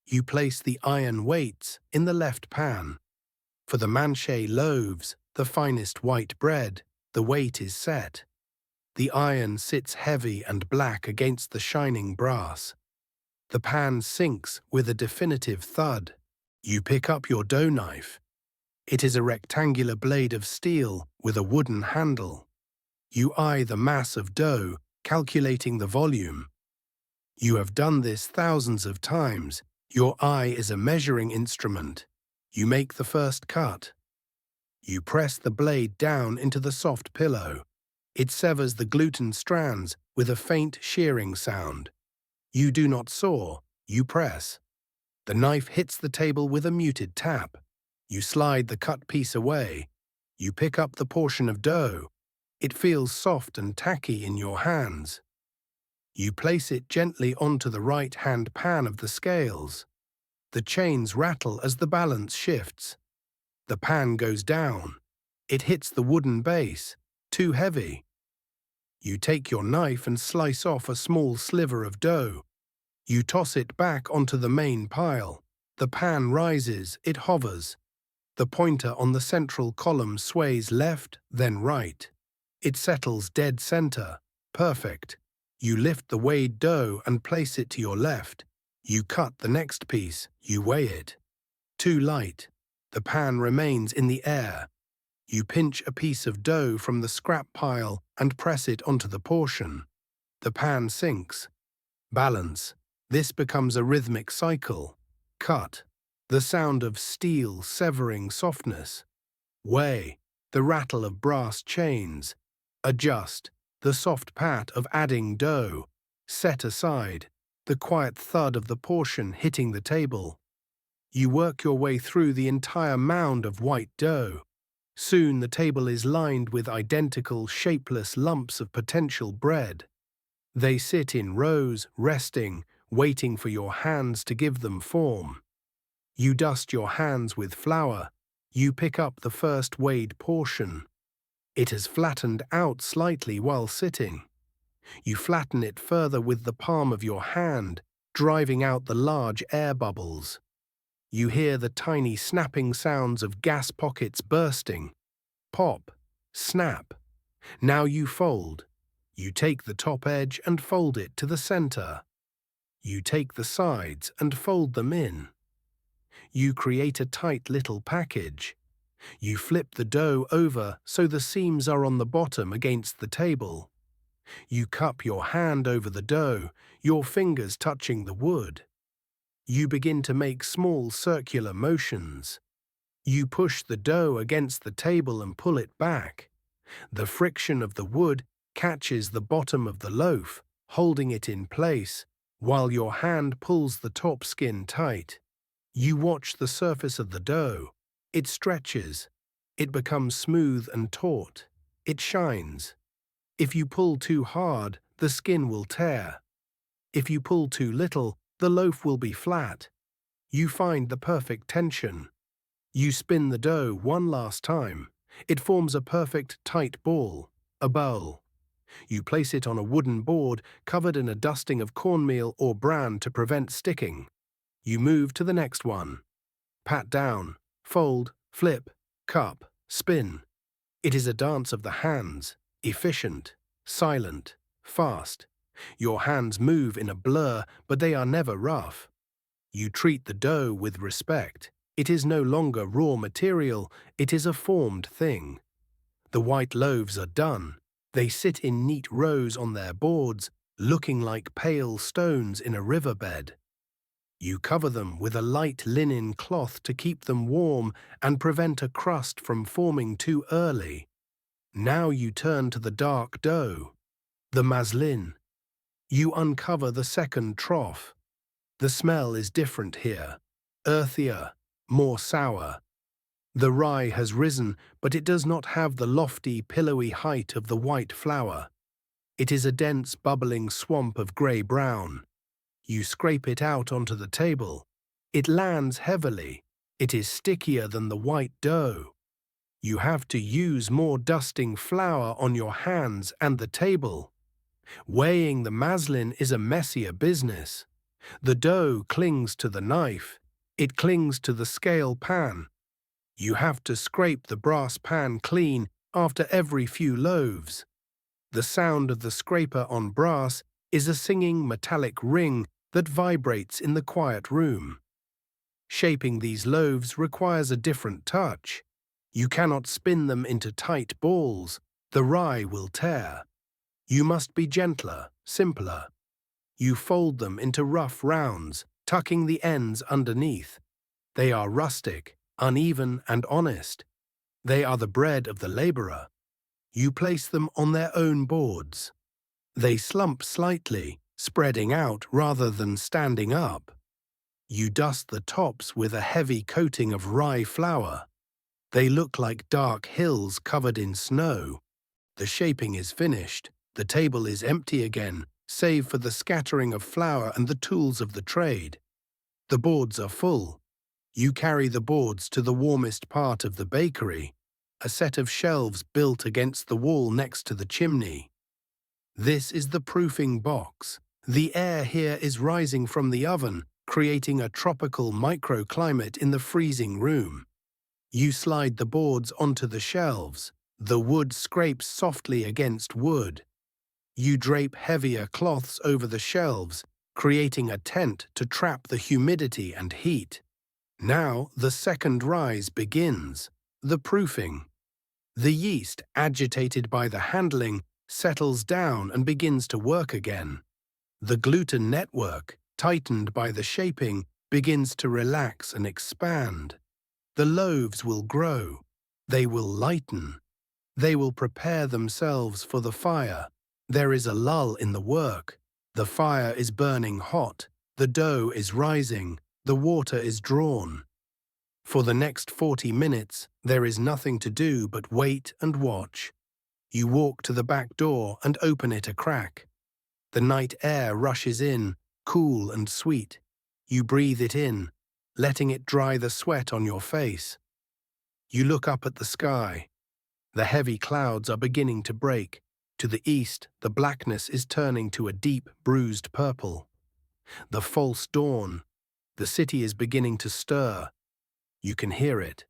You place the iron weights in the left pan. For the manchet loaves, the finest white bread, the weight is set. The iron sits heavy and black against the shining brass. The pan sinks with a definitive thud. You pick up your dough knife. It is a rectangular blade of steel with a wooden handle. You eye the mass of dough, calculating the volume. You have done this thousands of times. Your eye is a measuring instrument. You make the first cut. You press the blade down into the soft pillow. It severs the gluten strands with a faint shearing sound. You do not saw, you press. The knife hits the table with a muted tap. You slide the cut piece away. You pick up the portion of dough. It feels soft and tacky in your hands. You place it gently onto the right-hand pan of the scales. The chains rattle as the balance shifts. The pan goes down. It hits the wooden base, too heavy. You take your knife and slice off a small sliver of dough. You toss it back onto the main pile. The pan rises, it hovers. The pointer on the central column sways left, then right. It settles dead center. Perfect. You lift the weighed dough and place it to your left. You cut the next piece. You weigh it. Too light. The pan remains in the air. You pinch a piece of dough from the scrap pile and press it onto the portion. The pan sinks. Balance. This becomes a rhythmic cycle. Cut. The sound of steel severing softness. Weigh. The rattle of brass chains. Adjust. The soft pat of adding dough. Set aside. The quiet thud of the portion hitting the table. You work your way through the entire mound of white dough. Soon the table is lined with identical, shapeless lumps of potential bread. They sit in rows, resting, waiting for your hands to give them form. You dust your hands with flour. You pick up the first weighed portion. It has flattened out slightly while sitting. You flatten it further with the palm of your hand, driving out the large air bubbles. You hear the tiny snapping sounds of gas pockets bursting. Pop. Snap. Now you fold. You take the top edge and fold it to the center. You take the sides and fold them in. You create a tight little package. You flip the dough over so the seams are on the bottom against the table. You cup your hand over the dough, your fingers touching the wood. You begin to make small circular motions. You push the dough against the table and pull it back. The friction of the wood catches the bottom of the loaf, holding it in place, while your hand pulls the top skin tight. You watch the surface of the dough. It stretches. It becomes smooth and taut. It shines. If you pull too hard, the skin will tear. If you pull too little, the loaf will be flat. You find the perfect tension. You spin the dough one last time. It forms a perfect tight ball, a bowl. You place it on a wooden board covered in a dusting of cornmeal or bran to prevent sticking. You move to the next one. Pat down, fold, flip, cup, spin. It is a dance of the hands, efficient, silent, fast. Your hands move in a blur, but they are never rough. You treat the dough with respect. It is no longer raw material, it is a formed thing. The white loaves are done. They sit in neat rows on their boards, looking like pale stones in a riverbed. You cover them with a light linen cloth to keep them warm and prevent a crust from forming too early. Now you turn to the dark dough, the maslin. You uncover the second trough. The smell is different here, earthier, more sour. The rye has risen, but it does not have the lofty, pillowy height of the white flour. It is a dense, bubbling swamp of grey-brown. You scrape it out onto the table. It lands heavily. It is stickier than the white dough. You have to use more dusting flour on your hands and the table. Weighing the maslin is a messier business. The dough clings to the knife. It clings to the scale pan. You have to scrape the brass pan clean after every few loaves. The sound of the scraper on brass is a singing metallic ring that vibrates in the quiet room. Shaping these loaves requires a different touch. You cannot spin them into tight balls. The rye will tear. You must be gentler, simpler. You fold them into rough rounds, tucking the ends underneath. They are rustic, uneven and honest. They are the bread of the laborer. You place them on their own boards. They slump slightly, spreading out rather than standing up. You dust the tops with a heavy coating of rye flour. They look like dark hills covered in snow. The shaping is finished. The table is empty again, save for the scattering of flour and the tools of the trade. The boards are full. You carry the boards to the warmest part of the bakery, a set of shelves built against the wall next to the chimney. This is the proofing box. The air here is rising from the oven, creating a tropical microclimate in the freezing room. You slide the boards onto the shelves. The wood scrapes softly against wood. You drape heavier cloths over the shelves, creating a tent to trap the humidity and heat. Now the second rise begins, the proofing. The yeast, agitated by the handling, settles down and begins to work again. The gluten network, tightened by the shaping, begins to relax and expand. The loaves will grow. They will lighten. They will prepare themselves for the fire. There is a lull in the work. The fire is burning hot. The dough is rising. The water is drawn. For the next 40 minutes, there is nothing to do but wait and watch. You walk to the back door and open it a crack. The night air rushes in, cool and sweet. You breathe it in, letting it dry the sweat on your face. You look up at the sky. The heavy clouds are beginning to break. To the east, the blackness is turning to a deep, bruised purple. The false dawn. The city is beginning to stir. You can hear it.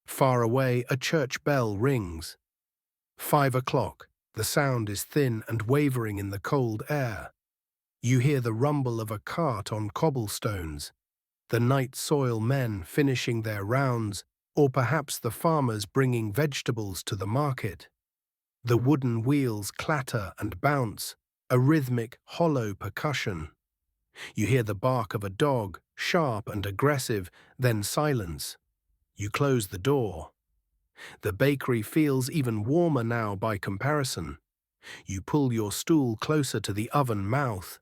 Far away, a church bell rings. 5 o'clock. The sound is thin and wavering in the cold air. You hear the rumble of a cart on cobblestones, the night soil men finishing their rounds, or perhaps the farmers bringing vegetables to the market. The wooden wheels clatter and bounce, a rhythmic, hollow percussion. You hear the bark of a dog, sharp and aggressive, then silence. You close the door. The bakery feels even warmer now by comparison. You pull your stool closer to the oven mouth.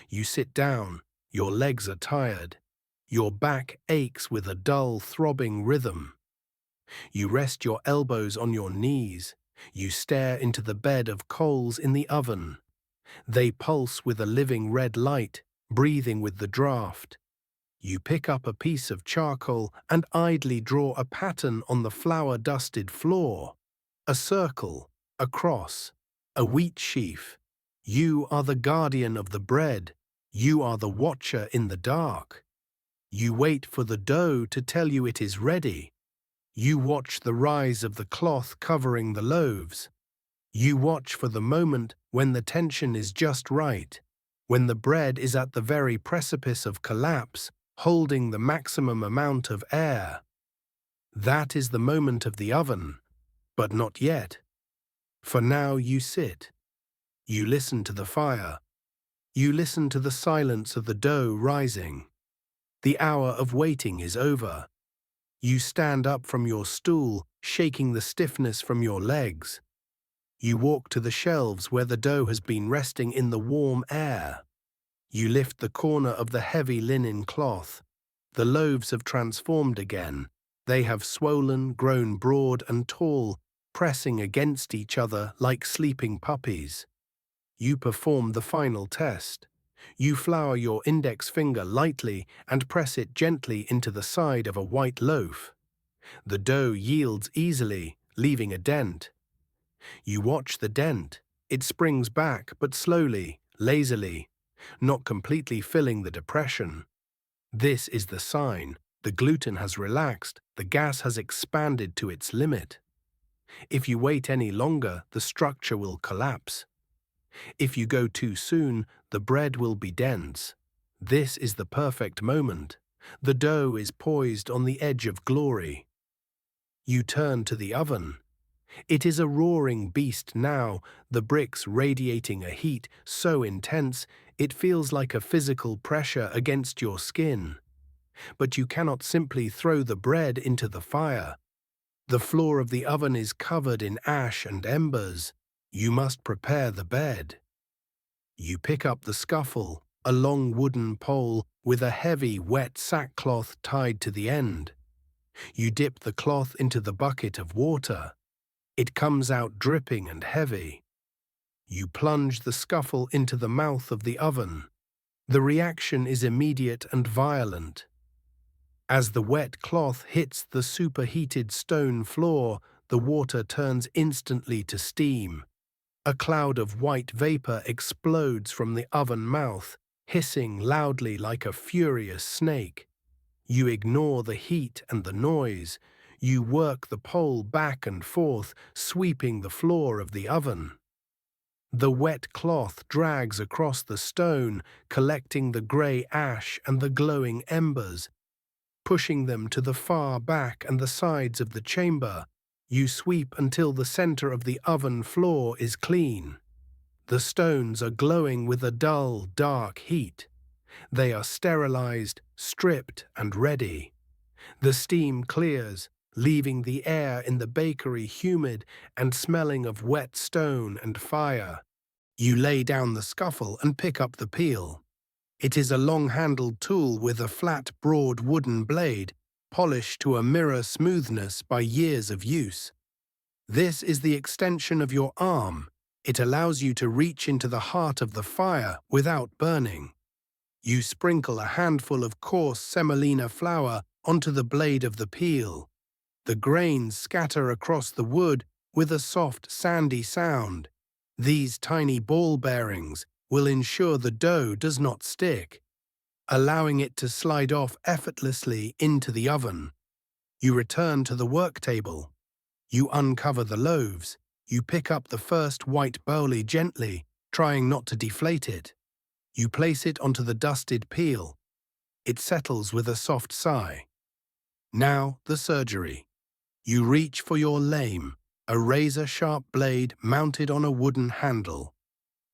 You sit down. Your legs are tired. Your back aches with a dull, throbbing rhythm. You rest your elbows on your knees. You stare into the bed of coals in the oven. They pulse with a living red light, breathing with the draft. You pick up a piece of charcoal and idly draw a pattern on the flour-dusted floor. A circle, a cross, a wheat sheaf. You are the guardian of the bread. You are the watcher in the dark. You wait for the dough to tell you it is ready. You watch the rise of the cloth covering the loaves. You watch for the moment when the tension is just right, when the bread is at the very precipice of collapse, holding the maximum amount of air. That is the moment of the oven, but not yet. For now you sit. You listen to the fire. You listen to the silence of the dough rising. The hour of waiting is over. You stand up from your stool, shaking the stiffness from your legs. You walk to the shelves where the dough has been resting in the warm air. You lift the corner of the heavy linen cloth. The loaves have transformed again. They have swollen, grown broad and tall, pressing against each other like sleeping puppies. You perform the final test. You flour your index finger lightly and press it gently into the side of a white loaf. The dough yields easily, leaving a dent. You watch the dent. It springs back, but slowly, lazily, not completely filling the depression. This is the sign. The gluten has relaxed, the gas has expanded to its limit. If you wait any longer, the structure will collapse. If you go too soon, the bread will be dense. This is the perfect moment. The dough is poised on the edge of glory. You turn to the oven. It is a roaring beast now, the bricks radiating a heat so intense it feels like a physical pressure against your skin. But you cannot simply throw the bread into the fire. The floor of the oven is covered in ash and embers. You must prepare the bed. You pick up the scuffle, a long wooden pole with a heavy, wet sackcloth tied to the end. You dip the cloth into the bucket of water. It comes out dripping and heavy. You plunge the scuffle into the mouth of the oven. The reaction is immediate and violent. As the wet cloth hits the superheated stone floor, the water turns instantly to steam. A cloud of white vapor explodes from the oven mouth, hissing loudly like a furious snake. You ignore the heat and the noise. You work the pole back and forth, sweeping the floor of the oven. The wet cloth drags across the stone, collecting the grey ash and the glowing embers, pushing them to the far back and the sides of the chamber. You sweep until the center of the oven floor is clean. The stones are glowing with a dull, dark heat. They are sterilized, stripped, and ready. The steam clears, leaving the air in the bakery humid and smelling of wet stone and fire. You lay down the scuffle and pick up the peel. It is a long-handled tool with a flat, broad wooden blade, polished to a mirror smoothness by years of use. This is the extension of your arm. It allows you to reach into the heart of the fire without burning. You sprinkle a handful of coarse semolina flour onto the blade of the peel. The grains scatter across the wood with a soft, sandy sound. These tiny ball bearings will ensure the dough does not stick, allowing it to slide off effortlessly into the oven. You return to the work table. You uncover the loaves. You pick up the first white bowlie gently, trying not to deflate it. You place it onto the dusted peel. It settles with a soft sigh. Now the surgery. You reach for your lame, a razor-sharp blade mounted on a wooden handle.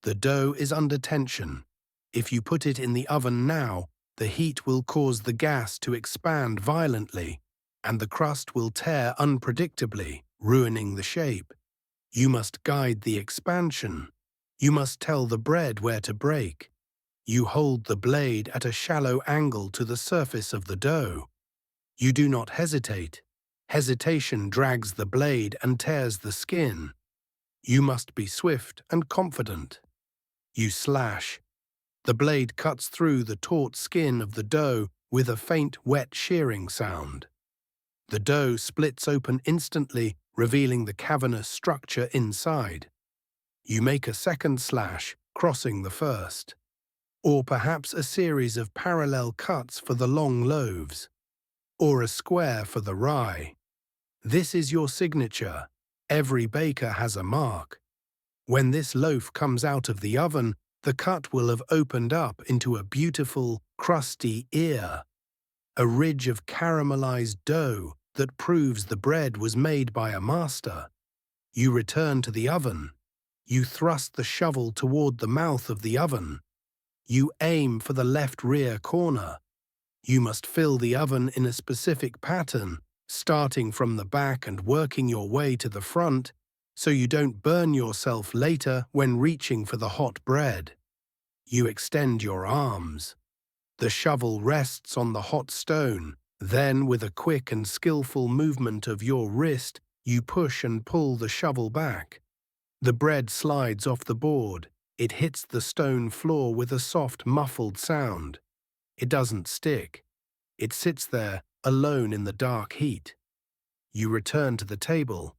The dough is under tension. If you put it in the oven now, the heat will cause the gas to expand violently, and the crust will tear unpredictably, ruining the shape. You must guide the expansion. You must tell the bread where to break. You hold the blade at a shallow angle to the surface of the dough. You do not hesitate. Hesitation drags the blade and tears the skin. You must be swift and confident. You slash. The blade cuts through the taut skin of the dough with a faint, wet shearing sound. The dough splits open instantly, revealing the cavernous structure inside. You make a second slash, crossing the first. or perhaps a series of parallel cuts for the long loaves, or a square for the rye. This is your signature. Every baker has a mark. When this loaf comes out of the oven, the cut will have opened up into a beautiful, crusty ear, a ridge of caramelized dough that proves the bread was made by a master. You return to the oven. You thrust the shovel toward the mouth of the oven. You aim for the left rear corner. You must fill the oven in a specific pattern, starting from the back and working your way to the front, so you don't burn yourself later when reaching for the hot bread. You extend your arms. The shovel rests on the hot stone. Then, with a quick and skillful movement of your wrist, you push and pull the shovel back. The bread slides off the board. It hits the stone floor with a soft, muffled sound. It doesn't stick. It sits there, alone in the dark heat. You return to the table.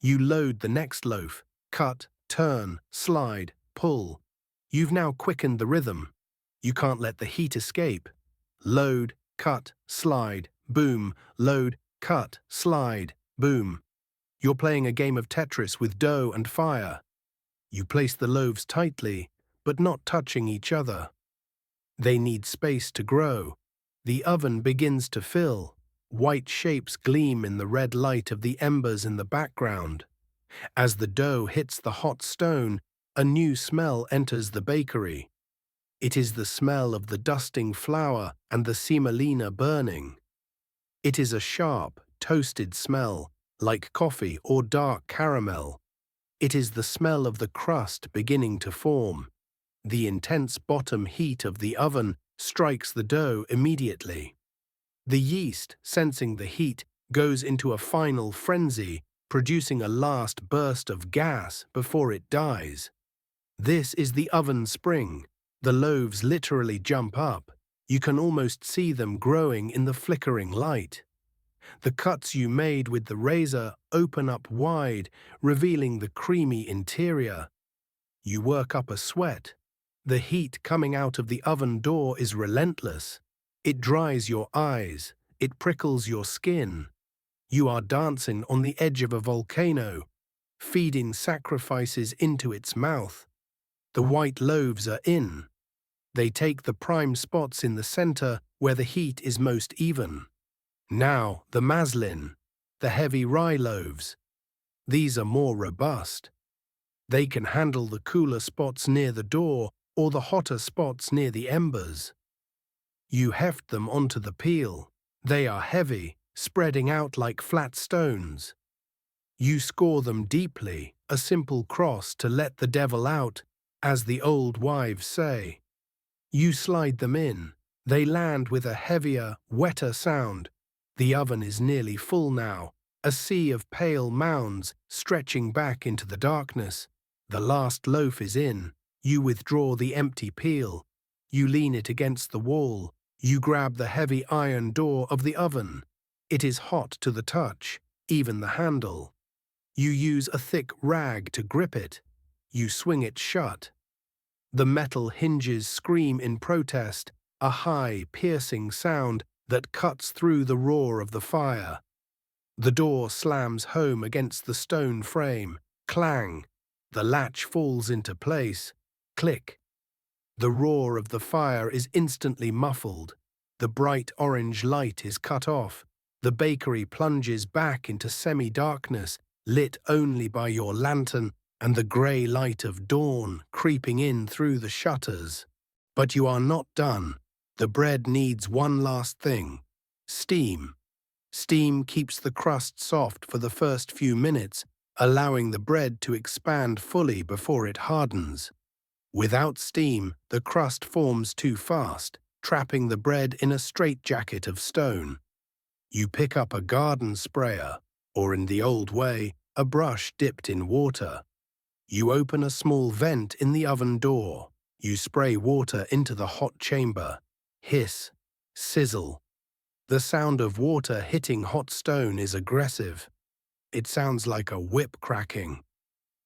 You load the next loaf, cut, turn, slide, pull. You've now quickened the rhythm. You can't let the heat escape. Load, cut, slide, boom, load, cut, slide, boom. You're playing a game of Tetris with dough and fire. You place the loaves tightly, but not touching each other. They need space to grow. The oven begins to fill. White shapes gleam in the red light of the embers in the background. As the dough hits the hot stone, a new smell enters the bakery. It is the smell of the dusting flour and the semolina burning. It is a sharp, toasted smell, like coffee or dark caramel. It is the smell of the crust beginning to form. The intense bottom heat of the oven strikes the dough immediately. The yeast, sensing the heat, goes into a final frenzy, producing a last burst of gas before it dies. This is the oven spring. The loaves literally jump up. You can almost see them growing in the flickering light. The cuts you made with the razor open up wide, revealing the creamy interior. You work up a sweat. The heat coming out of the oven door is relentless. It dries your eyes. It prickles your skin. You are dancing on the edge of a volcano, feeding sacrifices into its mouth. The white loaves are in. They take the prime spots in the center where the heat is most even. Now, the maslin, the heavy rye loaves. These are more robust. They can handle the cooler spots near the door or the hotter spots near the embers. You heft them onto the peel. They are heavy, spreading out like flat stones. You score them deeply, a simple cross to let the devil out, as the old wives say. You slide them in. They land with a heavier, wetter sound. The oven is nearly full now, a sea of pale mounds stretching back into the darkness. The last loaf is in. You withdraw the empty peel. You lean it against the wall. You grab the heavy iron door of the oven. It is hot to the touch, even the handle. You use a thick rag to grip it. You swing it shut. The metal hinges scream in protest, a high, piercing sound that cuts through the roar of the fire. The door slams home against the stone frame. Clang. The latch falls into place. Click. The roar of the fire is instantly muffled. The bright orange light is cut off. The bakery plunges back into semi-darkness, lit only by your lantern and the grey light of dawn creeping in through the shutters. But you are not done. The bread needs one last thing: steam. Steam keeps the crust soft for the first few minutes, allowing the bread to expand fully before it hardens. Without steam, the crust forms too fast, trapping the bread in a straitjacket of stone. You pick up a garden sprayer, or in the old way, a brush dipped in water. You open a small vent in the oven door. You spray water into the hot chamber. Hiss, sizzle. The sound of water hitting hot stone is aggressive. It sounds like a whip cracking.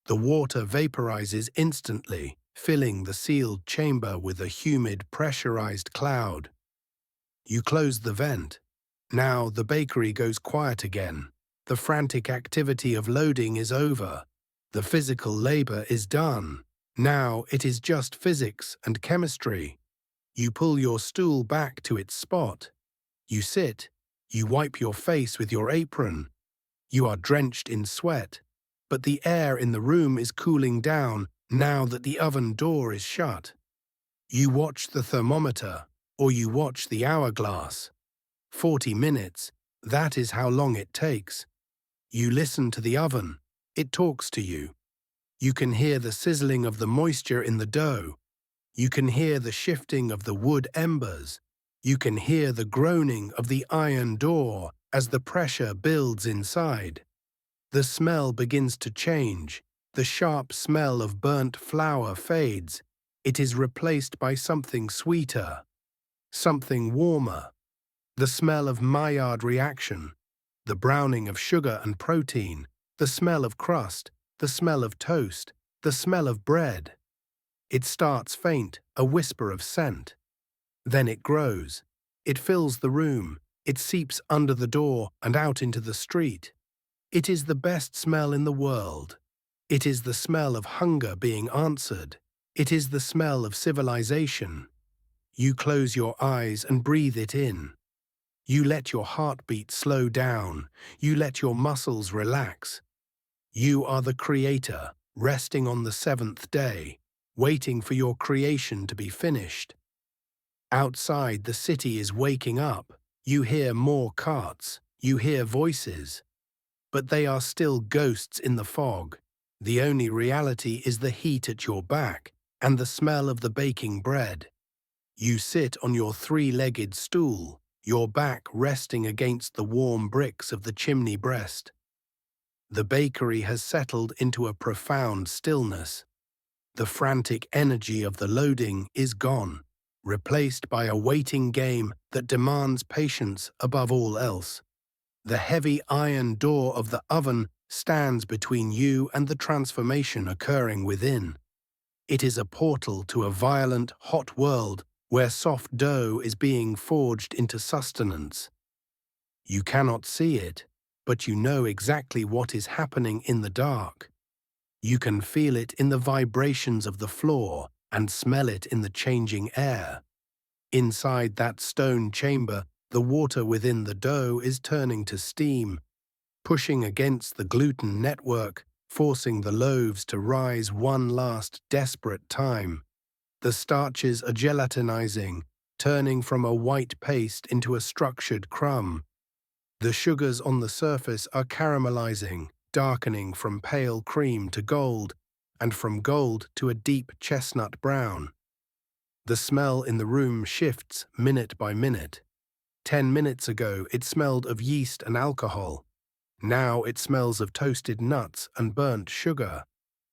The water vaporizes instantly. filling the sealed chamber with a humid, pressurized cloud. You close the vent. Now the bakery goes quiet again. The frantic activity of loading is over. The physical labor is done. Now it is just physics and chemistry. You pull your stool back to its spot. You sit. You wipe your face with your apron. You are drenched in sweat. But the air in the room is cooling down now that the oven door is shut. You watch the thermometer, or you watch the hourglass. 40 minutes, that is how long it takes. You listen to the oven. It talks to you. You can hear the sizzling of the moisture in the dough. You can hear the shifting of the wood embers. You can hear the groaning of the iron door as the pressure builds inside. The smell begins to change. The sharp smell of burnt flour fades. It is replaced by something sweeter, something warmer. The smell of Maillard reaction, the browning of sugar and protein, the smell of crust, the smell of toast, the smell of bread. It starts faint, a whisper of scent. Then it grows. It fills the room. It seeps under the door and out into the street. It is the best smell in the world. It is the smell of hunger being answered. It is the smell of civilization. You close your eyes and breathe it in. You let your heartbeat slow down. You let your muscles relax. You are the creator, resting on the seventh day, waiting for your creation to be finished. Outside, the city is waking up. You hear more carts. You hear voices. But they are still ghosts in the fog. The only reality is the heat at your back and the smell of the baking bread. You sit on your three-legged stool, your back resting against the warm bricks of the chimney breast. The bakery has settled into a profound stillness. The frantic energy of the loading is gone, replaced by a waiting game that demands patience above all else. The heavy iron door of the oven stands between you and the transformation occurring within. It is a portal to a violent, hot world where soft dough is being forged into sustenance. You cannot see it, but you know exactly what is happening in the dark. You can feel it in the vibrations of the floor and smell it in the changing air. Inside that stone chamber, the water within the dough is turning to steam, pushing against the gluten network, forcing the loaves to rise one last desperate time. The starches are gelatinizing, turning from a white paste into a structured crumb. The sugars on the surface are caramelizing, darkening from pale cream to gold, and from gold to a deep chestnut brown. The smell in the room shifts minute by minute. 10 minutes ago, it smelled of yeast and alcohol. Now it smells of toasted nuts and burnt sugar.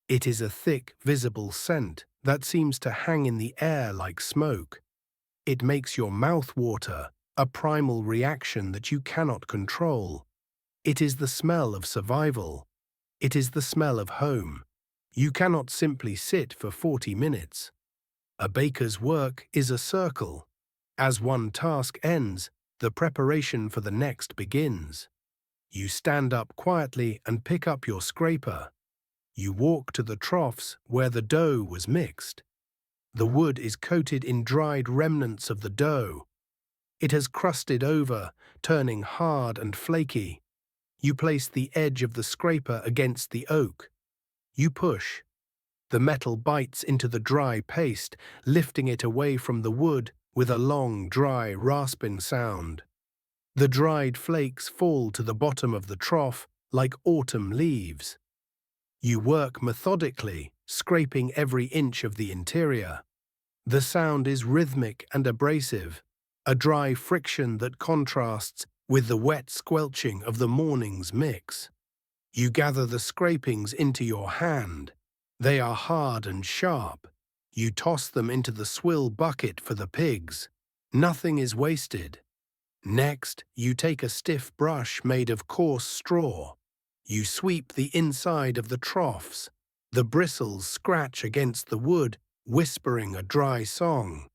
It is a thick, visible scent that seems to hang in the air like smoke. It makes your mouth water, a primal reaction that you cannot control. It is the smell of survival. It is the smell of home. You cannot simply sit for 40 minutes. A baker's work is a circle. As one task ends, the preparation for the next begins. You stand up quietly and pick up your scraper. You walk to the troughs where the dough was mixed. The wood is coated in dried remnants of the dough. It has crusted over, turning hard and flaky. You place the edge of the scraper against the oak. You push. The metal bites into the dry paste, lifting it away from the wood with a long, dry, rasping sound. The dried flakes fall to the bottom of the trough like autumn leaves. You work methodically, scraping every inch of the interior. The sound is rhythmic and abrasive, a dry friction that contrasts with the wet squelching of the morning's mix. You gather the scrapings into your hand. They are hard and sharp. You toss them into the swill bucket for the pigs. Nothing is wasted. Next, you take a stiff brush made of coarse straw. You sweep the inside of the troughs. The bristles scratch against the wood, whispering a dry song.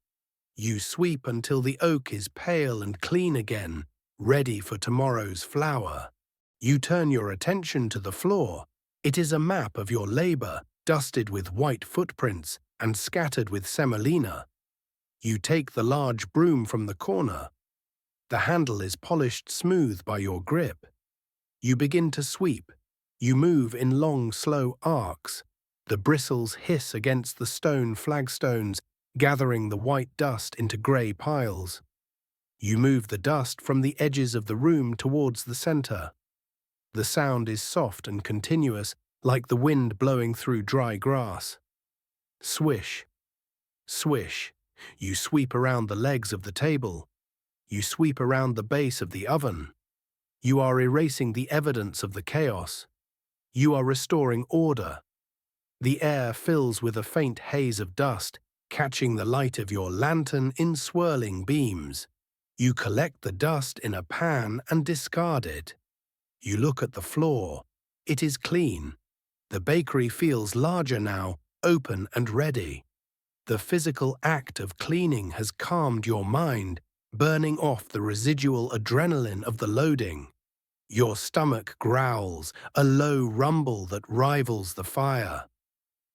You sweep until the oak is pale and clean again, ready for tomorrow's flour. You turn your attention to the floor. It is a map of your labor, dusted with white footprints and scattered with semolina. You take the large broom from the corner. The handle is polished smooth by your grip. You begin to sweep. You move in long, slow arcs. The bristles hiss against the stone flagstones, gathering the white dust into grey piles. You move the dust from the edges of the room towards the center. The sound is soft and continuous, like the wind blowing through dry grass. Swish, swish. You sweep around the legs of the table. You sweep around the base of the oven. You are erasing the evidence of the chaos. You are restoring order. The air fills with a faint haze of dust, catching the light of your lantern in swirling beams. You collect the dust in a pan and discard it. You look at the floor. It is clean. The bakery feels larger now, open and ready. The physical act of cleaning has calmed your mind, burning off the residual adrenaline of the loading. Your stomach growls, a low rumble that rivals the fire.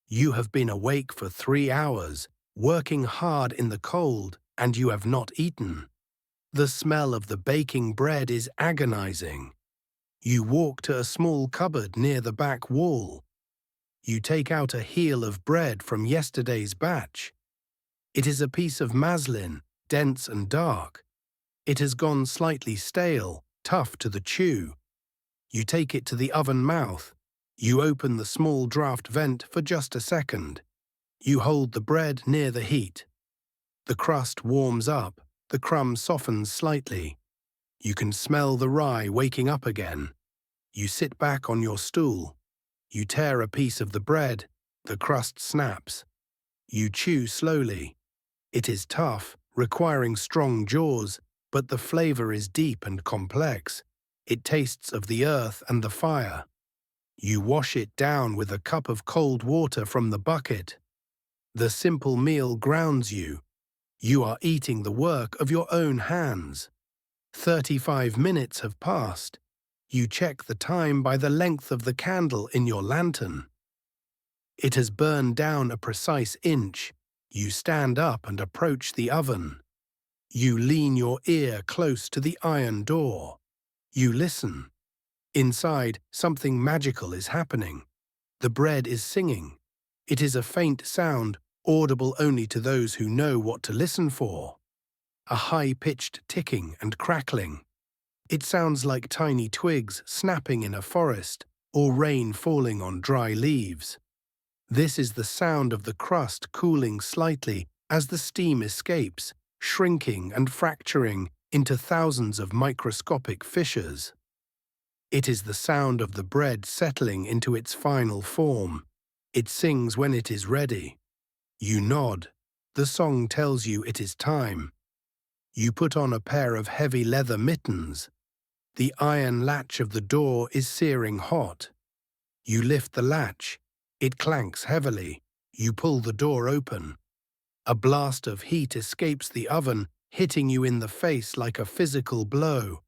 You have been awake for 3 hours, working hard in the cold, and you have not eaten. The smell of the baking bread is agonizing. You walk to a small cupboard near the back wall. You take out a heel of bread from yesterday's batch. It is a piece of muslin, dense and dark. It has gone slightly stale, tough to the chew. You take it to the oven mouth. You open the small draft vent for just a second. You hold the bread near the heat. The crust warms up, the crumb softens slightly. You can smell the rye waking up again. You sit back on your stool. You tear a piece of the bread. The crust snaps. You chew slowly. It is tough, requiring strong jaws, but the flavor is deep and complex. It tastes of the earth and the fire. You wash it down with a cup of cold water from the bucket. The simple meal grounds you. You are eating the work of your own hands. 35 minutes have passed. You check the time by the length of the candle in your lantern. It has burned down a precise inch. You stand up and approach the oven. You lean your ear close to the iron door. You listen. Inside, something magical is happening. The bread is singing. It is a faint sound, audible only to those who know what to listen for. A high-pitched ticking and crackling. It sounds like tiny twigs snapping in a forest or rain falling on dry leaves. This is the sound of the crust cooling slightly as the steam escapes, shrinking and fracturing into thousands of microscopic fissures. It is the sound of the bread settling into its final form. It sings when it is ready. You nod. The song tells you it is time. You put on a pair of heavy leather mittens. The iron latch of the door is searing hot. You lift the latch. It clanks heavily. You pull the door open. A blast of heat escapes the oven, hitting you in the face like a physical blow.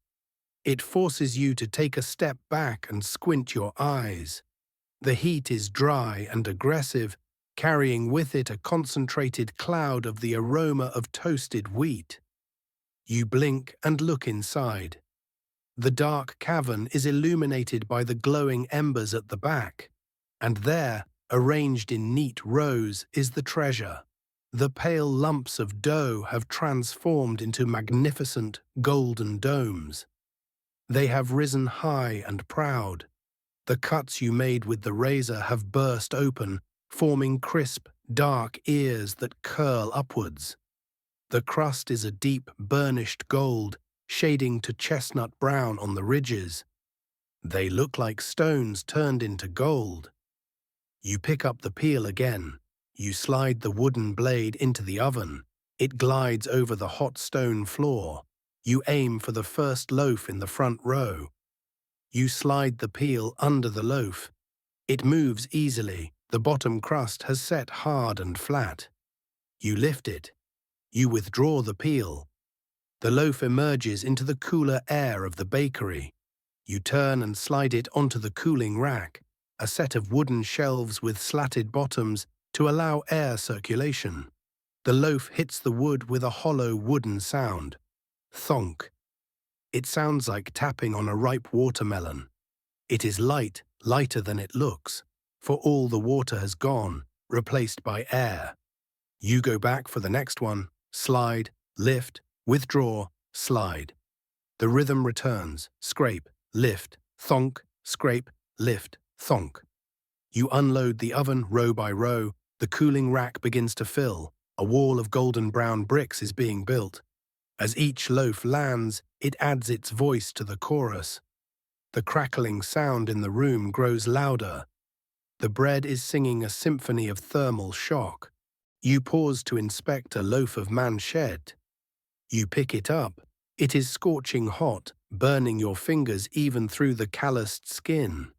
It forces you to take a step back and squint your eyes. The heat is dry and aggressive, carrying with it a concentrated cloud of the aroma of toasted wheat. You blink and look inside. The dark cavern is illuminated by the glowing embers at the back, and there, arranged in neat rows, is the treasure. The pale lumps of dough have transformed into magnificent golden domes. They have risen high and proud. The cuts you made with the razor have burst open, forming crisp, dark ears that curl upwards. The crust is a deep, burnished gold, shading to chestnut brown on the ridges. They look like stones turned into gold. You pick up the peel again. You slide the wooden blade into the oven. It glides over the hot stone floor. You aim for the first loaf in the front row. You slide the peel under the loaf. It moves easily. The bottom crust has set hard and flat. You lift it. You withdraw the peel. The loaf emerges into the cooler air of the bakery. You turn and slide it onto the cooling rack, a set of wooden shelves with slatted bottoms to allow air circulation. The loaf hits the wood with a hollow wooden sound. Thonk. It sounds like tapping on a ripe watermelon. It is light, lighter than it looks, for all the water has gone, replaced by air. You go back for the next one, slide, lift, withdraw, slide. The rhythm returns, scrape, lift, thonk, scrape, lift, thonk. You unload the oven row by row, the cooling rack begins to fill, a wall of golden brown bricks is being built. As each loaf lands, it adds its voice to the chorus. The crackling sound in the room grows louder. The bread is singing a symphony of thermal shock. You pause to inspect a loaf of manchet. You pick it up. It is scorching hot, burning your fingers even through the calloused skin.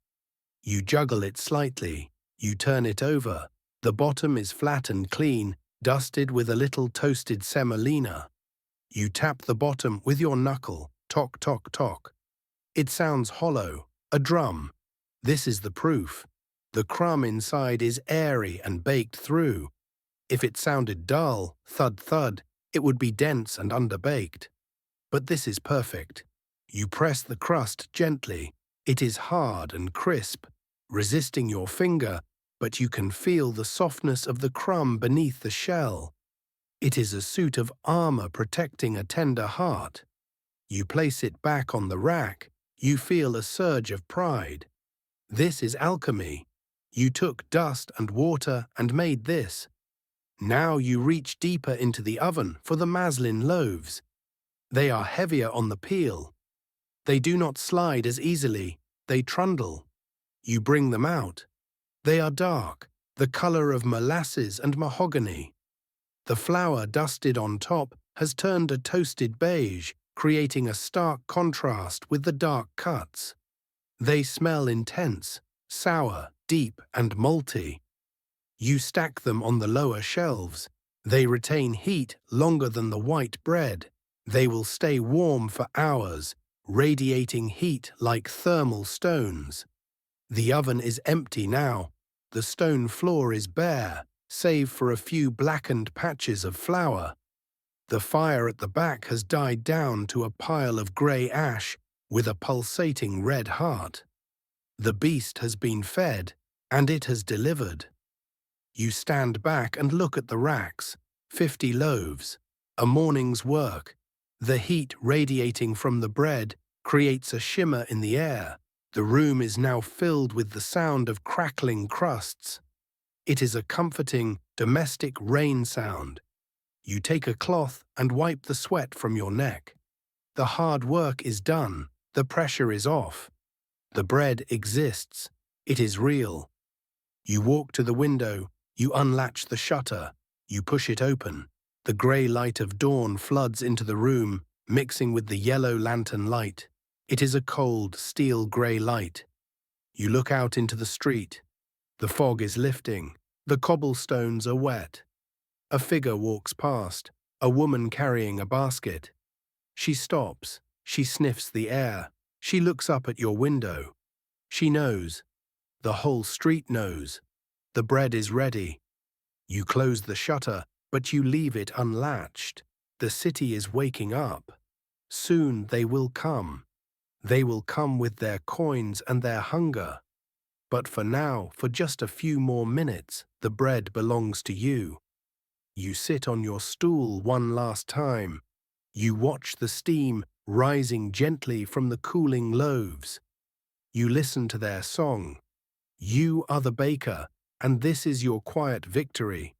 You juggle it slightly. You turn it over. The bottom is flat and clean, dusted with a little toasted semolina. You tap the bottom with your knuckle, tock, tock, tock. It sounds hollow, a drum. This is the proof. The crumb inside is airy and baked through. If it sounded dull, thud, thud, it would be dense and underbaked. But this is perfect. You press the crust gently. It is hard and crisp, resisting your finger, but you can feel the softness of the crumb beneath the shell. It is a suit of armor protecting a tender heart. You place it back on the rack. You feel a surge of pride. This is alchemy. You took dust and water and made this. Now you reach deeper into the oven for the maslin loaves. They are heavier on the peel. They do not slide as easily. They trundle. You bring them out. They are dark, the color of molasses and mahogany. The flour dusted on top has turned a toasted beige, creating a stark contrast with the dark cuts. They smell intense, sour, deep, and malty. You stack them on the lower shelves. They retain heat longer than the white bread. They will stay warm for hours, radiating heat like thermal stones. The oven is empty now. The stone floor is bare, save for a few blackened patches of flour. The fire at the back has died down to a pile of grey ash with a pulsating red heart. The beast has been fed, and it has delivered. You stand back and look at the racks, 50 loaves, a morning's work. The heat radiating from the bread creates a shimmer in the air. The room is now filled with the sound of crackling crusts. It is a comforting, domestic rain sound. You take a cloth and wipe the sweat from your neck. The hard work is done. The pressure is off. The bread exists. It is real. You walk to the window. You unlatch the shutter. You push it open. The grey light of dawn floods into the room, mixing with the yellow lantern light. It is a cold, steel-grey light. You look out into the street. The fog is lifting. The cobblestones are wet. A figure walks past, a woman carrying a basket. She stops. She sniffs the air. She looks up at your window. She knows. The whole street knows. The bread is ready. You close the shutter, but you leave it unlatched. The city is waking up. Soon they will come. They will come with their coins and their hunger. But for now, for just a few more minutes, the bread belongs to you. You sit on your stool one last time. You watch the steam rising gently from the cooling loaves. You listen to their song. You are the baker, and this is your quiet victory.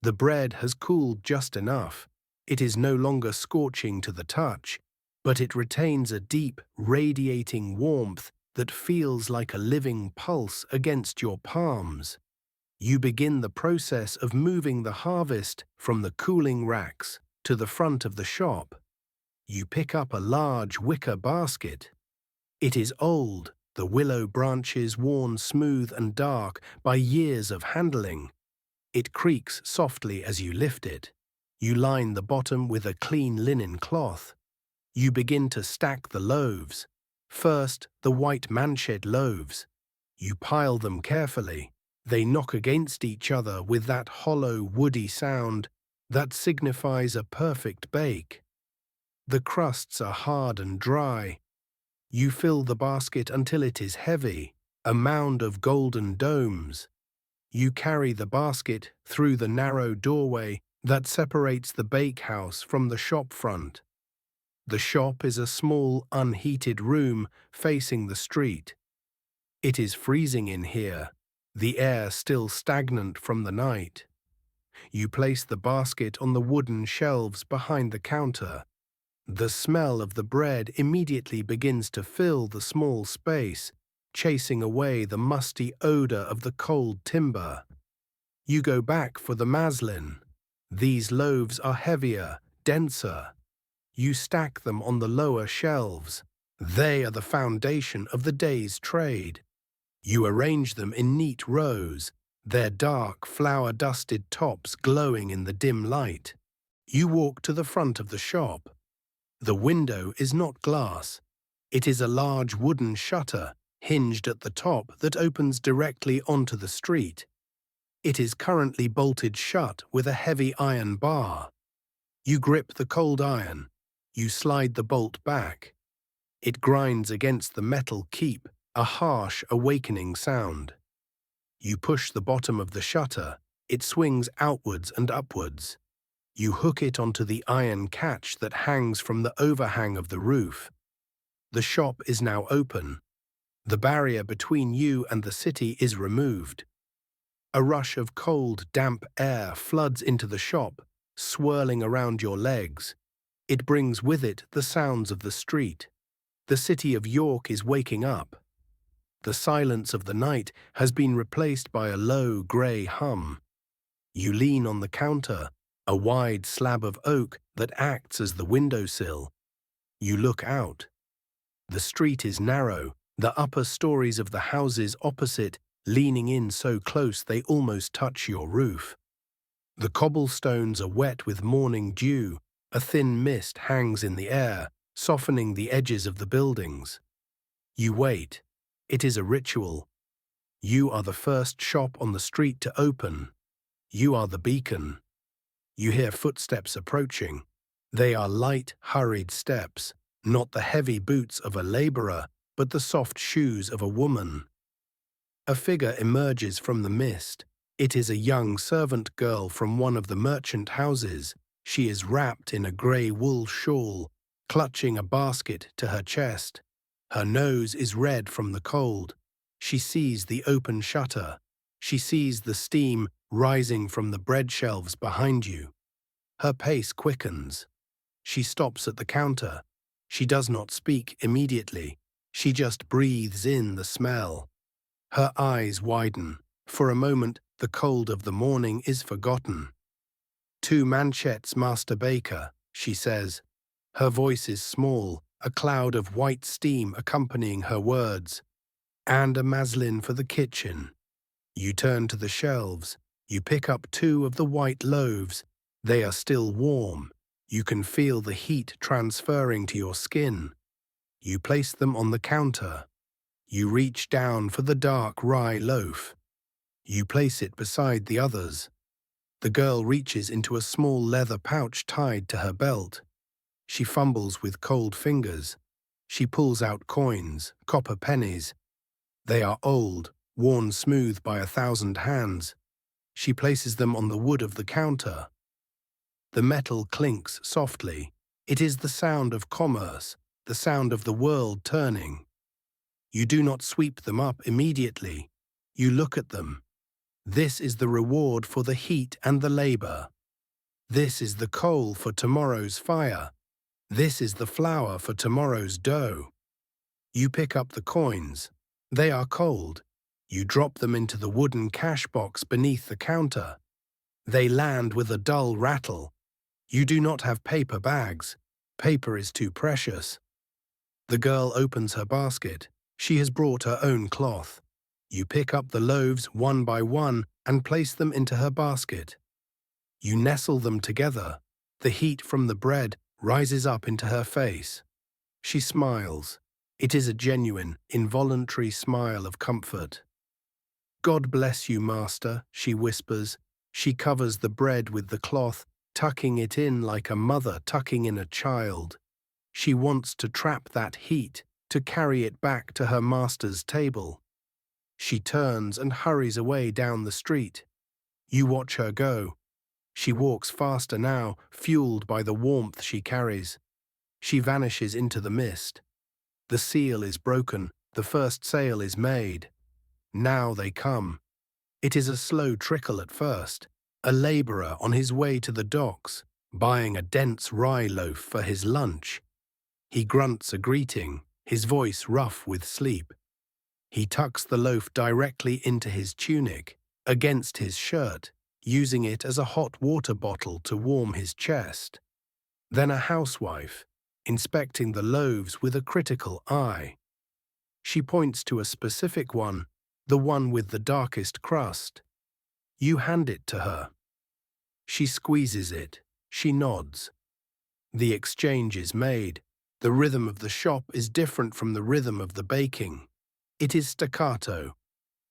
The bread has cooled just enough. It is no longer scorching to the touch, but it retains a deep, radiating warmth that feels like a living pulse against your palms. You begin the process of moving the harvest from the cooling racks to the front of the shop. You pick up a large wicker basket. It is old, the willow branches worn smooth and dark by years of handling. It creaks softly as you lift it. You line the bottom with a clean linen cloth. You begin to stack the loaves. First, the white manchet loaves. You pile them carefully. They knock against each other with that hollow, woody sound that signifies a perfect bake. The crusts are hard and dry. You fill the basket until it is heavy, a mound of golden domes. You carry the basket through the narrow doorway that separates the bakehouse from the shop front. The shop is a small, unheated room facing the street. It is freezing in here, the air still stagnant from the night. You place the basket on the wooden shelves behind the counter. The smell of the bread immediately begins to fill the small space, chasing away the musty odor of the cold timber. You go back for the maslin. These loaves are heavier, denser. You stack them on the lower shelves. They are the foundation of the day's trade. You arrange them in neat rows, their dark, flour-dusted tops glowing in the dim light. You walk to the front of the shop. The window is not glass. It is a large wooden shutter, hinged at the top, that opens directly onto the street. It is currently bolted shut with a heavy iron bar. You grip the cold iron. You slide the bolt back. It grinds against the metal keep, a harsh, awakening sound. You push the bottom of the shutter. It swings outwards and upwards. You hook it onto the iron catch that hangs from the overhang of the roof. The shop is now open. The barrier between you and the city is removed. A rush of cold, damp air floods into the shop, swirling around your legs. It brings with it the sounds of the street. The city of York is waking up. The silence of the night has been replaced by a low, grey hum. You lean on the counter, a wide slab of oak that acts as the windowsill. You look out. The street is narrow, the upper stories of the houses opposite leaning in so close they almost touch your roof. The cobblestones are wet with morning dew. A thin mist hangs in the air, softening the edges of the buildings. You wait. It is a ritual. You are the first shop on the street to open. You are the beacon. You hear footsteps approaching. They are light, hurried steps, not the heavy boots of a laborer, but the soft shoes of a woman. A figure emerges from the mist. It is a young servant girl from one of the merchant houses. She is wrapped in a grey wool shawl, clutching a basket to her chest. Her nose is red from the cold. She sees the open shutter. She sees the steam rising from the bread shelves behind you. Her pace quickens. She stops at the counter. She does not speak immediately. She just breathes in the smell. Her eyes widen. For a moment, the cold of the morning is forgotten. "2 manchets, Master Baker," she says. Her voice is small, a cloud of white steam accompanying her words. "And a maslin for the kitchen." You turn to the shelves. You pick up 2 of the white loaves. They are still warm. You can feel the heat transferring to your skin. You place them on the counter. You reach down for the dark rye loaf. You place it beside the others. The girl reaches into a small leather pouch tied to her belt. She fumbles with cold fingers. She pulls out coins, copper pennies. They are old, worn smooth by 1,000 hands. She places them on the wood of the counter. The metal clinks softly. It is the sound of commerce, the sound of the world turning. You do not sweep them up immediately. You look at them. This is the reward for the heat and the labor. This is the coal for tomorrow's fire. This is the flour for tomorrow's dough. You pick up the coins. They are cold. You drop them into the wooden cash box beneath the counter. They land with a dull rattle. You do not have paper bags. Paper is too precious. The girl opens her basket. She has brought her own cloth. You pick up the loaves one by one and place them into her basket. You nestle them together. The heat from the bread rises up into her face. She smiles. It is a genuine, involuntary smile of comfort. "God bless you, master," she whispers. She covers the bread with the cloth, tucking it in like a mother tucking in a child. She wants to trap that heat, to carry it back to her master's table. She turns and hurries away down the street. You watch her go. She walks faster now, fueled by the warmth she carries. She vanishes into the mist. The seal is broken, the first sale is made. Now they come. It is a slow trickle at first, a labourer on his way to the docks, buying a dense rye loaf for his lunch. He grunts a greeting, his voice rough with sleep. He tucks the loaf directly into his tunic, against his shirt, using it as a hot water bottle to warm his chest. Then a housewife, inspecting the loaves with a critical eye. She points to a specific one, the one with the darkest crust. You hand it to her. She squeezes it. She nods. The exchange is made. The rhythm of the shop is different from the rhythm of the baking. It is staccato.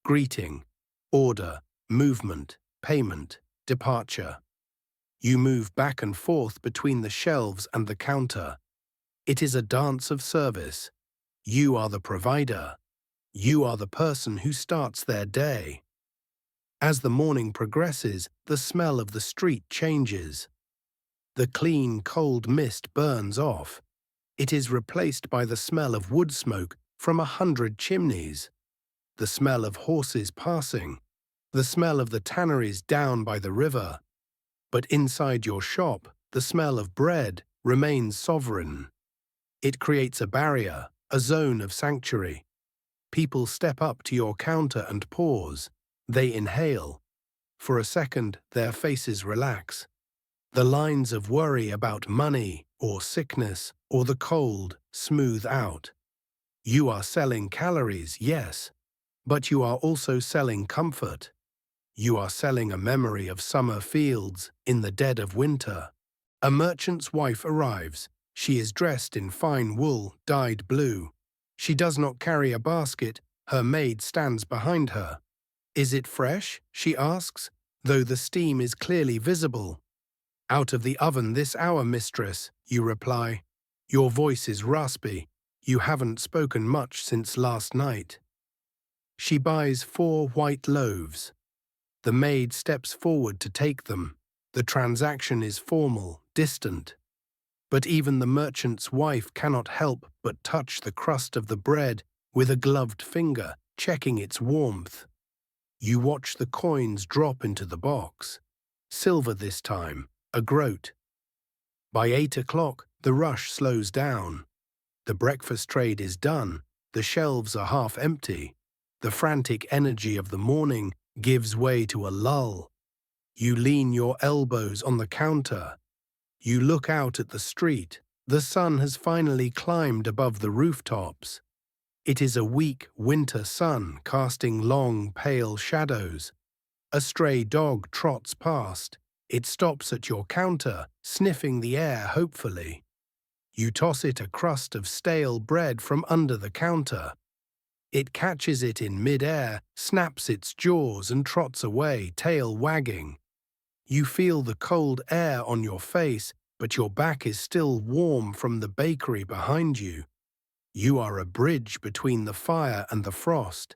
Greeting, order, movement, payment, departure. You move back and forth between the shelves and the counter. It is a dance of service. You are the provider. You are the person who starts their day. As the morning progresses, the smell of the street changes. The clean, cold mist burns off. It is replaced by the smell of wood smoke from 100 chimneys, the smell of horses passing, the smell of the tanneries down by the river. But inside your shop, the smell of bread remains sovereign. It creates a barrier, a zone of sanctuary. People step up to your counter and pause. They inhale. For a second, their faces relax. The lines of worry about money or sickness or the cold smooth out. You are selling calories, yes, but you are also selling comfort. You are selling a memory of summer fields in the dead of winter. A merchant's wife arrives. She is dressed in fine wool dyed blue. She does not carry a basket. Her maid stands behind her. "Is it fresh?" she asks, though the steam is clearly visible. "Out of the oven this hour, mistress," you reply. Your voice is raspy. You haven't spoken much since last night. She buys 4 white loaves. The maid steps forward to take them. The transaction is formal, distant. But even the merchant's wife cannot help but touch the crust of the bread with a gloved finger, checking its warmth. You watch the coins drop into the box. Silver this time, a groat. By 8 o'clock, the rush slows down. The breakfast trade is done. The shelves are half empty. The frantic energy of the morning gives way to a lull. You lean your elbows on the counter. You look out at the street. The sun has finally climbed above the rooftops. It is a weak winter sun casting long, pale shadows. A stray dog trots past. It stops at your counter, sniffing the air hopefully. You toss it a crust of stale bread from under the counter. It catches it in mid-air, snaps its jaws and trots away, tail wagging. You feel the cold air on your face, but your back is still warm from the bakery behind you. You are a bridge between the fire and the frost.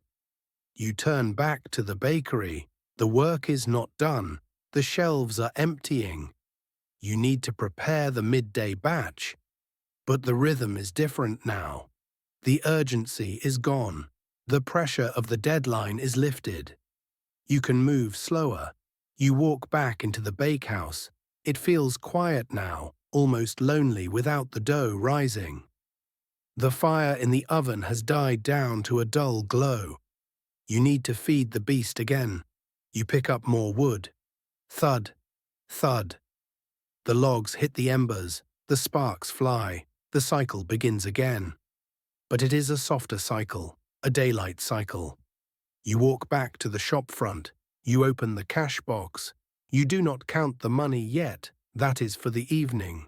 You turn back to the bakery. The work is not done. The shelves are emptying. You need to prepare the midday batch. But the rhythm is different now. The urgency is gone. The pressure of the deadline is lifted. You can move slower. You walk back into the bakehouse. It feels quiet now, almost lonely without the dough rising. The fire in the oven has died down to a dull glow. You need to feed the beast again. You pick up more wood. Thud, thud. The logs hit the embers. The sparks fly. The cycle begins again. But it is a softer cycle, a daylight cycle. You walk back to the shop front. You open the cash box. You do not count the money yet, that is for the evening.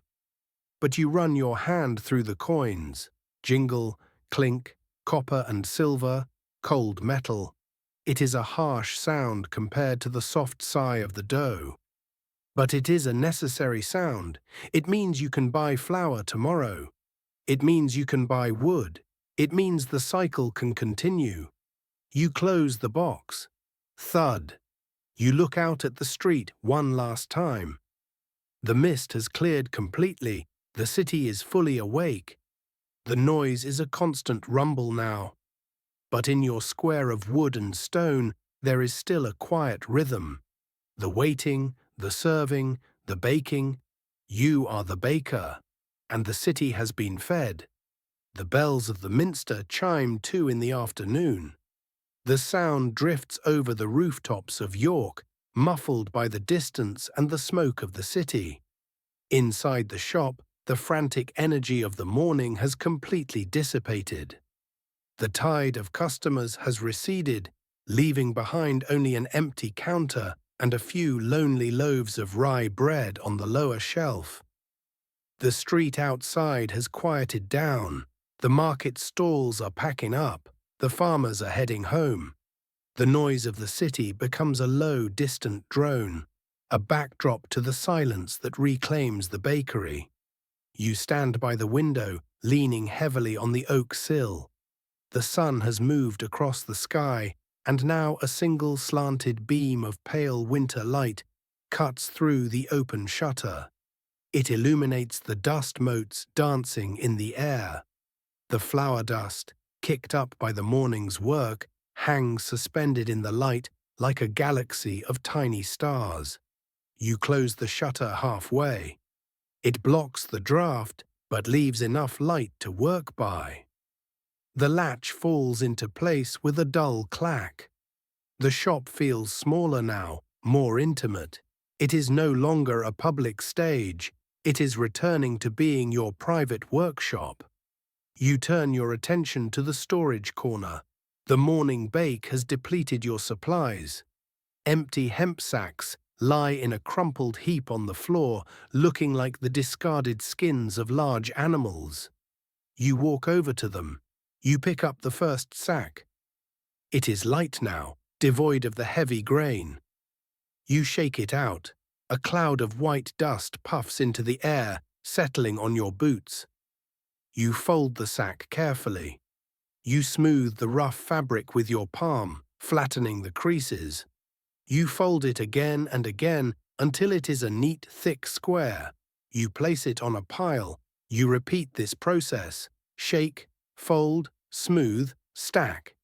But you run your hand through the coins, jingle, clink, copper and silver, cold metal. It is a harsh sound compared to the soft sigh of the dough. But it is a necessary sound. It means you can buy flour tomorrow. It means you can buy wood. It means the cycle can continue. You close the box. Thud. You look out at the street one last time. The mist has cleared completely. The city is fully awake. The noise is a constant rumble now. But in your square of wood and stone, there is still a quiet rhythm. The waiting, the serving, the baking. You are the baker, and the city has been fed. The bells of the minster chime 2 in the afternoon. The sound drifts over the rooftops of York, muffled by the distance and the smoke of the city. Inside the shop, the frantic energy of the morning has completely dissipated. The tide of customers has receded, leaving behind only an empty counter and a few lonely loaves of rye bread on the lower shelf. The street outside has quieted down. The market stalls are packing up. The farmers are heading home. The noise of the city becomes a low, distant drone, a backdrop to the silence that reclaims the bakery. You stand by the window, leaning heavily on the oak sill. The sun has moved across the sky, and now a single slanted beam of pale winter light cuts through the open shutter. It illuminates the dust motes dancing in the air. The flour dust, kicked up by the morning's work, hangs suspended in the light like a galaxy of tiny stars. You close the shutter halfway. It blocks the draft, but leaves enough light to work by. The latch falls into place with a dull clack. The shop feels smaller now, more intimate. It is no longer a public stage. It is returning to being your private workshop. You turn your attention to the storage corner. The morning bake has depleted your supplies. Empty hemp sacks lie in a crumpled heap on the floor, looking like the discarded skins of large animals. You walk over to them. You pick up the first sack. It is light now, devoid of the heavy grain. You shake it out. A cloud of white dust puffs into the air, settling on your boots. You fold the sack carefully. You smooth the rough fabric with your palm, flattening the creases. You fold it again and again until it is a neat, thick square. You place it on a pile. You repeat this process. Shake, fold, smooth, stack.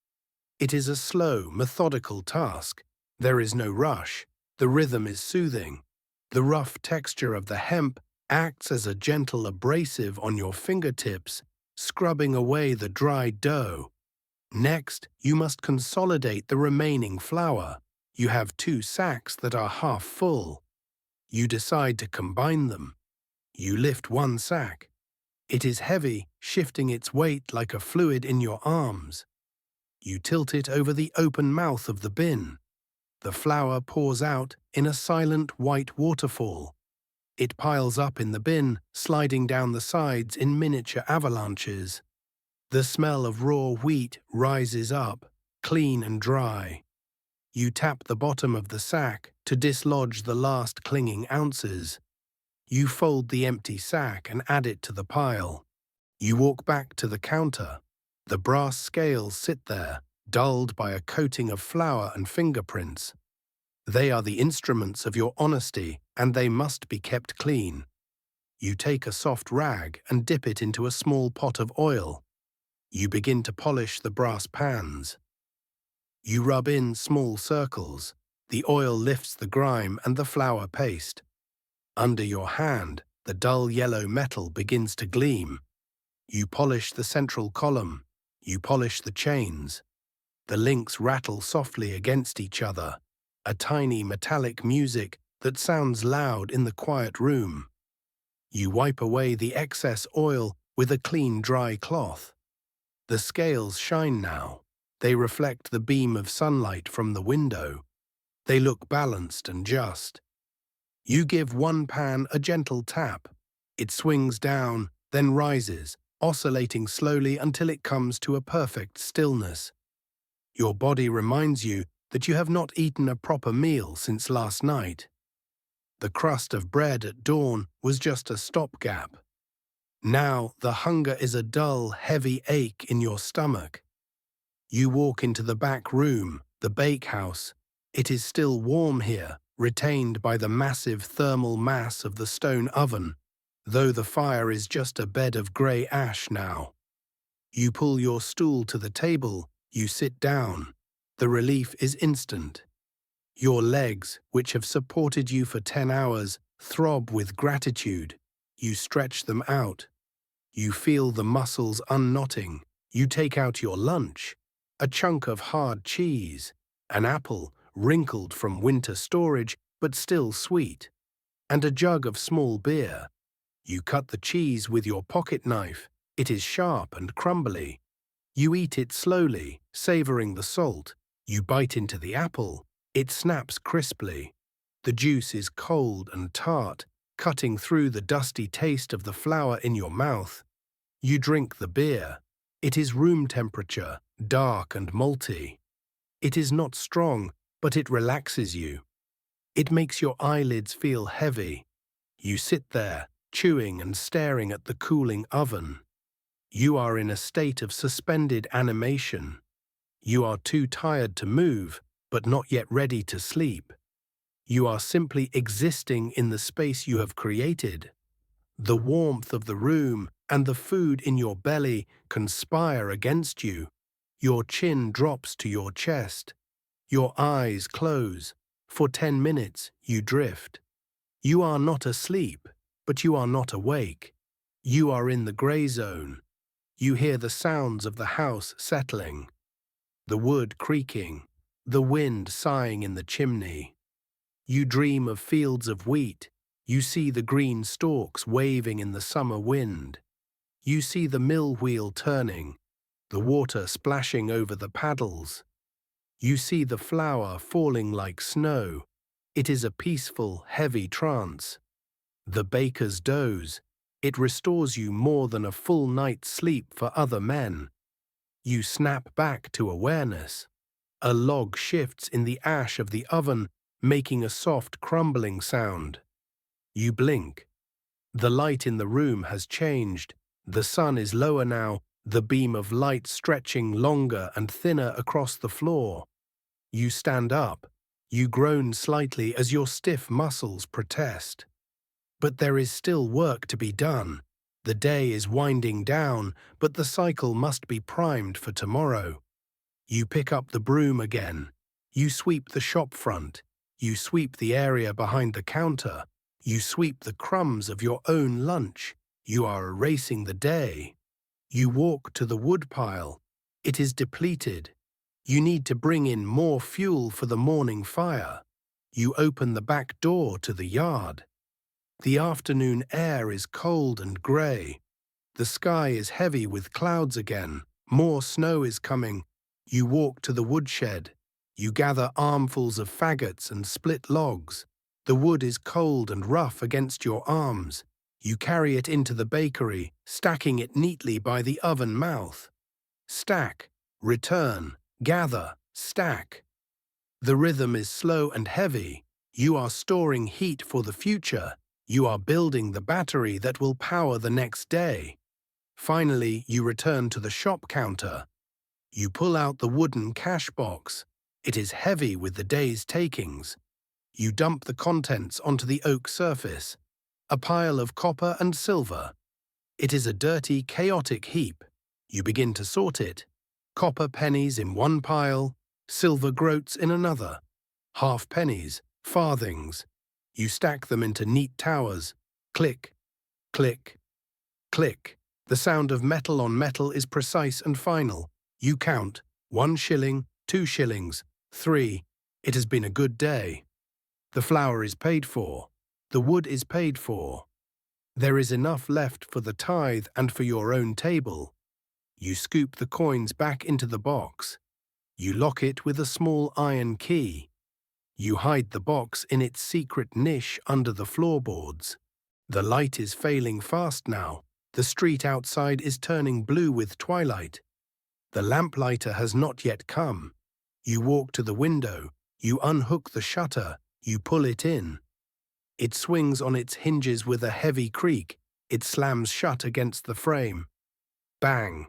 It is a slow, methodical task. There is no rush. The rhythm is soothing. The rough texture of the hemp acts as a gentle abrasive on your fingertips, scrubbing away the dry dough. Next, you must consolidate the remaining flour. You have 2 sacks that are half full. You decide to combine them. You lift one sack. It is heavy, shifting its weight like a fluid in your arms. You tilt it over the open mouth of the bin. The flour pours out in a silent white waterfall. It piles up in the bin, sliding down the sides in miniature avalanches. The smell of raw wheat rises up, clean and dry. You tap the bottom of the sack to dislodge the last clinging ounces. You fold the empty sack and add it to the pile. You walk back to the counter. The brass scales sit there, dulled by a coating of flour and fingerprints. They are the instruments of your honesty, and they must be kept clean. You take a soft rag and dip it into a small pot of oil. You begin to polish the brass pans. You rub in small circles. The oil lifts the grime and the flour paste. Under your hand, the dull yellow metal begins to gleam. You polish the central column. You polish the chains. The links rattle softly against each other, a tiny metallic music that sounds loud in the quiet room. You wipe away the excess oil with a clean, dry cloth. The scales shine now. They reflect the beam of sunlight from the window. They look balanced and just. You give one pan a gentle tap. It swings down, then rises, oscillating slowly until it comes to a perfect stillness. Your body reminds you that you have not eaten a proper meal since last night. The crust of bread at dawn was just a stopgap. Now the hunger is a dull, heavy ache in your stomach. You walk into the back room, the bakehouse. It is still warm here, retained by the massive thermal mass of the stone oven, though the fire is just a bed of grey ash now. You pull your stool to the table, you sit down. The relief is instant. Your legs, which have supported you for 10 hours, throb with gratitude. You stretch them out. You feel the muscles unknotting. You take out your lunch, a chunk of hard cheese, an apple, wrinkled from winter storage but still sweet, and a jug of small beer. You cut the cheese with your pocket knife. It is sharp and crumbly. You eat it slowly, savoring the salt. You bite into the apple. It snaps crisply. The juice is cold and tart, cutting through the dusty taste of the flour in your mouth. You drink the beer. It is room temperature, dark and malty. It is not strong, but it relaxes you. It makes your eyelids feel heavy. You sit there, chewing and staring at the cooling oven. You are in a state of suspended animation. You are too tired to move, but not yet ready to sleep. You are simply existing in the space you have created. The warmth of the room and the food in your belly conspire against you. Your chin drops to your chest. Your eyes close. For 10 minutes, you drift. You are not asleep, but you are not awake. You are in the grey zone. You hear the sounds of the house settling, the wood creaking, the wind sighing in the chimney. You dream of fields of wheat. You see the green stalks waving in the summer wind. You see the mill wheel turning, the water splashing over the paddles. You see the flour falling like snow. It is a peaceful, heavy trance. The baker's doze. It restores you more than a full night's sleep for other men. You snap back to awareness. A log shifts in the ash of the oven, making a soft crumbling sound. You blink. The light in the room has changed. The sun is lower now, the beam of light stretching longer and thinner across the floor. You stand up. You groan slightly as your stiff muscles protest. But there is still work to be done. The day is winding down, but the cycle must be primed for tomorrow. You pick up the broom again. You sweep the shop front. You sweep the area behind the counter. You sweep the crumbs of your own lunch. You are erasing the day. You walk to the woodpile. It is depleted. You need to bring in more fuel for the morning fire. You open the back door to the yard. The afternoon air is cold and grey. The sky is heavy with clouds again. More snow is coming. You walk to the woodshed. You gather armfuls of faggots and split logs. The wood is cold and rough against your arms. You carry it into the bakery, stacking it neatly by the oven mouth. Stack, return, gather, stack. The rhythm is slow and heavy. You are storing heat for the future. You are building the battery that will power the next day. Finally, you return to the shop counter. You pull out the wooden cash box. It is heavy with the day's takings. You dump the contents onto the oak surface, a pile of copper and silver. It is a dirty, chaotic heap. You begin to sort it. Copper pennies in one pile, silver groats in another, half pennies, farthings. You stack them into neat towers. Click, click, click. The sound of metal on metal is precise and final. You count. 1 shilling, 2 shillings, 3. It has been a good day. The flour is paid for. The wood is paid for. There is enough left for the tithe and for your own table. You scoop the coins back into the box. You lock it with a small iron key. You hide the box in its secret niche under the floorboards. The light is failing fast now. The street outside is turning blue with twilight. The lamplighter has not yet come. You walk to the window. You unhook the shutter. You pull it in. It swings on its hinges with a heavy creak. It slams shut against the frame. Bang!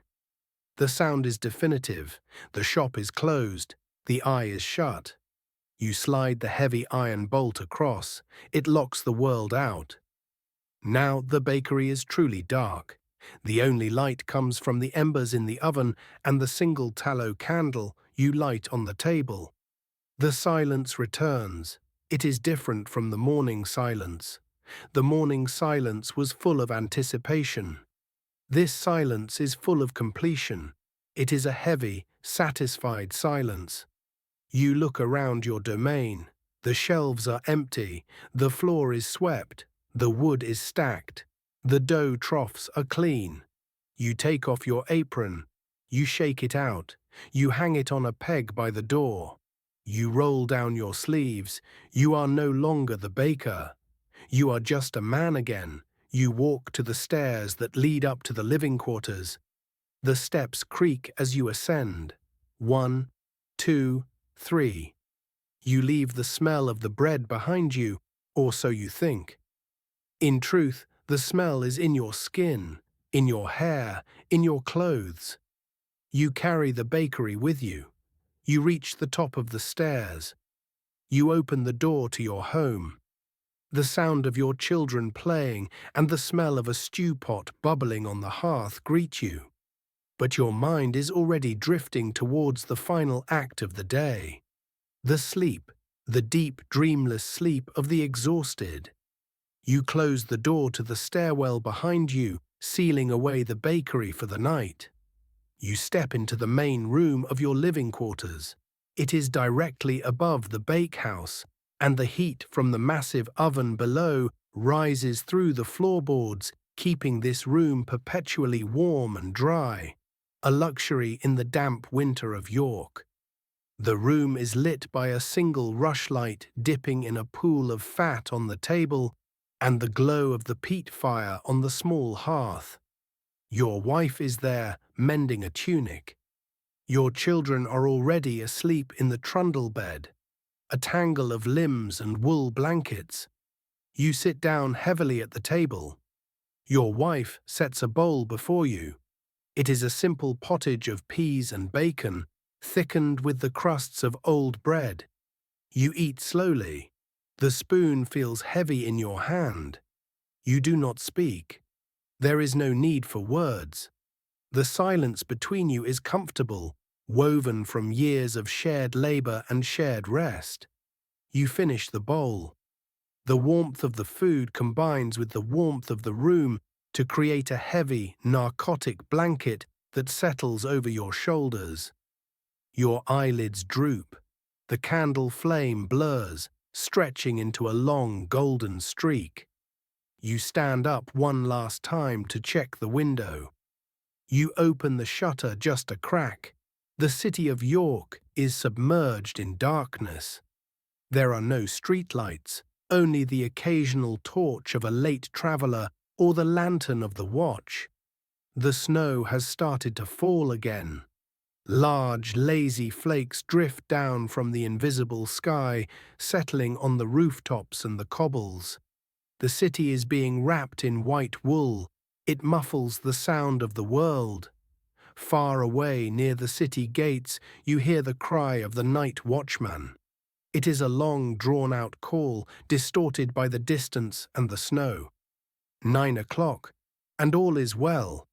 The sound is definitive. The shop is closed. The eye is shut. You slide the heavy iron bolt across. It locks the world out. Now the bakery is truly dark. The only light comes from the embers in the oven and the single tallow candle you light on the table. The silence returns. It is different from the morning silence. The morning silence was full of anticipation. This silence is full of completion. It is a heavy, satisfied silence. You look around your domain. The shelves are empty. The floor is swept. The wood is stacked. The dough troughs are clean. You take off your apron. You shake it out. You hang it on a peg by the door. You roll down your sleeves. You are no longer the baker. You are just a man again. You walk to the stairs that lead up to the living quarters. The steps creak as you ascend. 1, 2, 3. You leave the smell of the bread behind you, or so you think. In truth, the smell is in your skin, in your hair, in your clothes. You carry the bakery with you. You reach the top of the stairs. You open the door to your home. The sound of your children playing and the smell of a stew pot bubbling on the hearth greet you. But your mind is already drifting towards the final act of the day. The sleep, the deep, dreamless sleep of the exhausted. You close the door to the stairwell behind you, sealing away the bakery for the night. You step into the main room of your living quarters. It is directly above the bakehouse, and the heat from the massive oven below rises through the floorboards, keeping this room perpetually warm and dry, a luxury in the damp winter of York. The room is lit by a single rushlight dipping in a pool of fat on the table and the glow of the peat fire on the small hearth. Your wife is there, mending a tunic. Your children are already asleep in the trundle bed, a tangle of limbs and wool blankets. You sit down heavily at the table. Your wife sets a bowl before you. It is a simple pottage of peas and bacon, thickened with the crusts of old bread. You eat slowly. The spoon feels heavy in your hand. You do not speak. There is no need for words. The silence between you is comfortable, woven from years of shared labor and shared rest. You finish the bowl. The warmth of the food combines with the warmth of the room to create a heavy, narcotic blanket that settles over your shoulders. Your eyelids droop. The candle flame blurs, stretching into a long golden streak. You stand up one last time to check the window. You open the shutter just a crack. The city of York is submerged in darkness. There are no streetlights, only the occasional torch of a late traveler or the lantern of the watch. The snow has started to fall again. Large, lazy flakes drift down from the invisible sky, settling on the rooftops and the cobbles. The city is being wrapped in white wool. It muffles the sound of the world. Far away, near the city gates, you hear the cry of the night watchman. It is a long, drawn-out call, distorted by the distance and the snow. 9 o'clock, and all is well.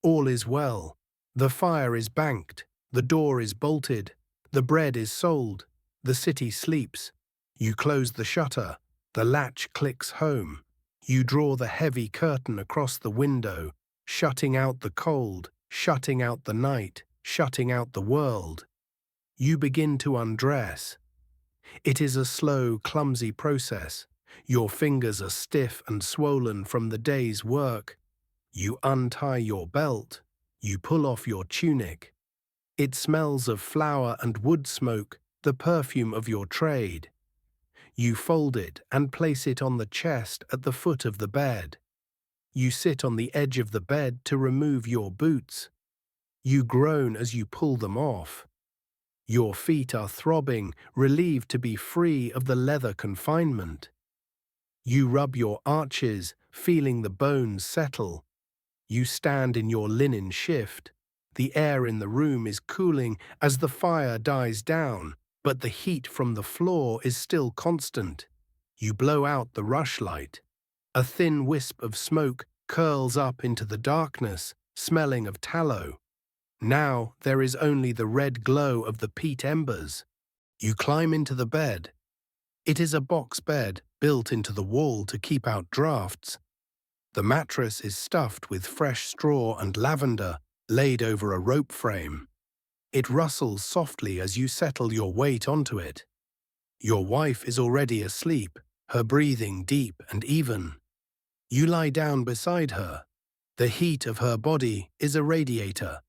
All is well. The fire is banked. The door is bolted. The bread is sold. The city sleeps. You close the shutter. The latch clicks home. You draw the heavy curtain across the window, shutting out the cold, shutting out the night, shutting out the world. You begin to undress. It is a slow, clumsy process. Your fingers are stiff and swollen from the day's work. You untie your belt. You pull off your tunic. It smells of flour and wood smoke, the perfume of your trade. You fold it and place it on the chest at the foot of the bed. You sit on the edge of the bed to remove your boots. You groan as you pull them off. Your feet are throbbing, relieved to be free of the leather confinement. You rub your arches, feeling the bones settle. You stand in your linen shift. The air in the room is cooling as the fire dies down, but the heat from the floor is still constant. You blow out the rushlight. A thin wisp of smoke curls up into the darkness, smelling of tallow. Now there is only the red glow of the peat embers. You climb into the bed. It is a box bed built into the wall to keep out drafts. The mattress is stuffed with fresh straw and lavender, laid over a rope frame. It rustles softly as you settle your weight onto it. Your wife is already asleep, her breathing deep and even. You lie down beside her. The heat of her body is a radiator.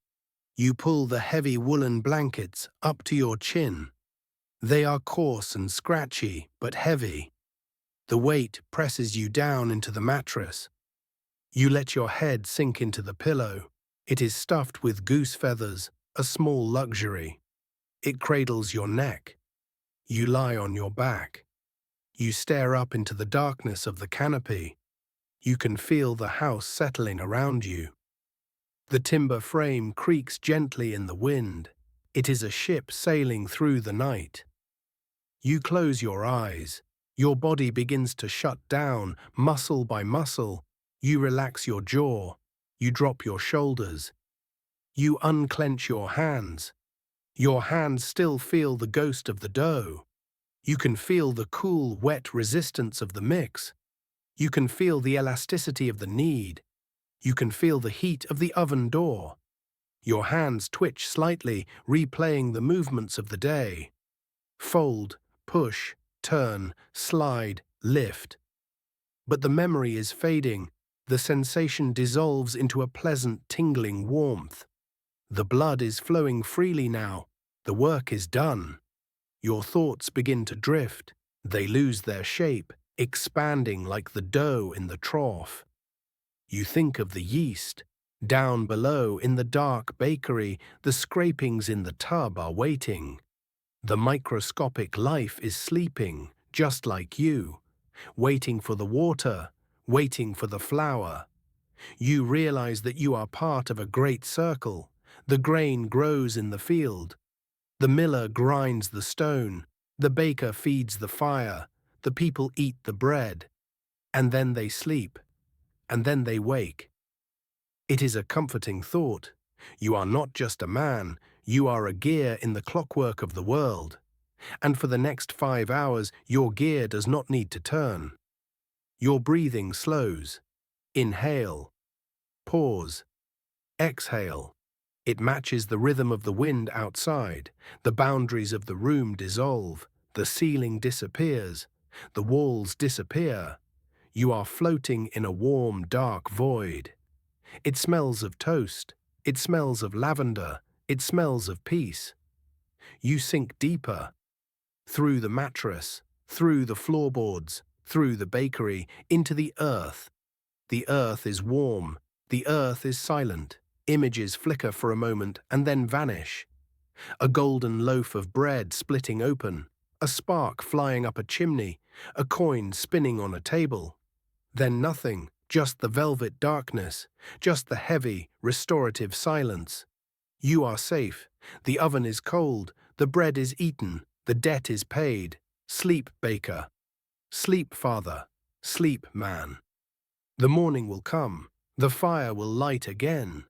You pull the heavy woolen blankets up to your chin. They are coarse and scratchy, but heavy. The weight presses you down into the mattress. You let your head sink into the pillow. It is stuffed with goose feathers, a small luxury. It cradles your neck. You lie on your back. You stare up into the darkness of the canopy. You can feel the house settling around you. The timber frame creaks gently in the wind. It is a ship sailing through the night. You close your eyes. Your body begins to shut down, muscle by muscle. You relax your jaw. You drop your shoulders. You unclench your hands. Your hands still feel the ghost of the dough. You can feel the cool, wet resistance of the mix. You can feel the elasticity of the knead. You can feel the heat of the oven door. Your hands twitch slightly, replaying the movements of the day. Fold, push, turn, slide, lift. But the memory is fading. The sensation dissolves into a pleasant, tingling warmth. The blood is flowing freely now. The work is done. Your thoughts begin to drift. They lose their shape, expanding like the dough in the trough. You think of the yeast. Down below in the dark bakery, the scrapings in the tub are waiting. The microscopic life is sleeping, just like you, waiting for the water, waiting for the flour. You realize that you are part of a great circle. The grain grows in the field. The miller grinds the stone. The baker feeds the fire. The people eat the bread. And then they sleep. And then they wake. It is a comforting thought. You are not just a man. You are a gear in the clockwork of the world. And for the next 5 hours, your gear does not need to turn. Your breathing slows. Inhale. Pause. Exhale. It matches the rhythm of the wind outside. The boundaries of the room dissolve. The ceiling disappears. The walls disappear. You are floating in a warm, dark void. It smells of toast. It smells of lavender. It smells of peace. You sink deeper. Through the mattress, through the floorboards, through the bakery, into the earth. The earth is warm. The earth is silent. Images flicker for a moment and then vanish. A golden loaf of bread splitting open, a spark flying up a chimney, a coin spinning on a table. Then nothing, just the velvet darkness, just the heavy, restorative silence. You are safe. The oven is cold. The bread is eaten. The debt is paid. Sleep, baker. Sleep, father. Sleep, man. The morning will come. The fire will light again.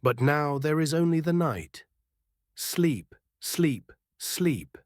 But now there is only the night. Sleep, sleep, sleep.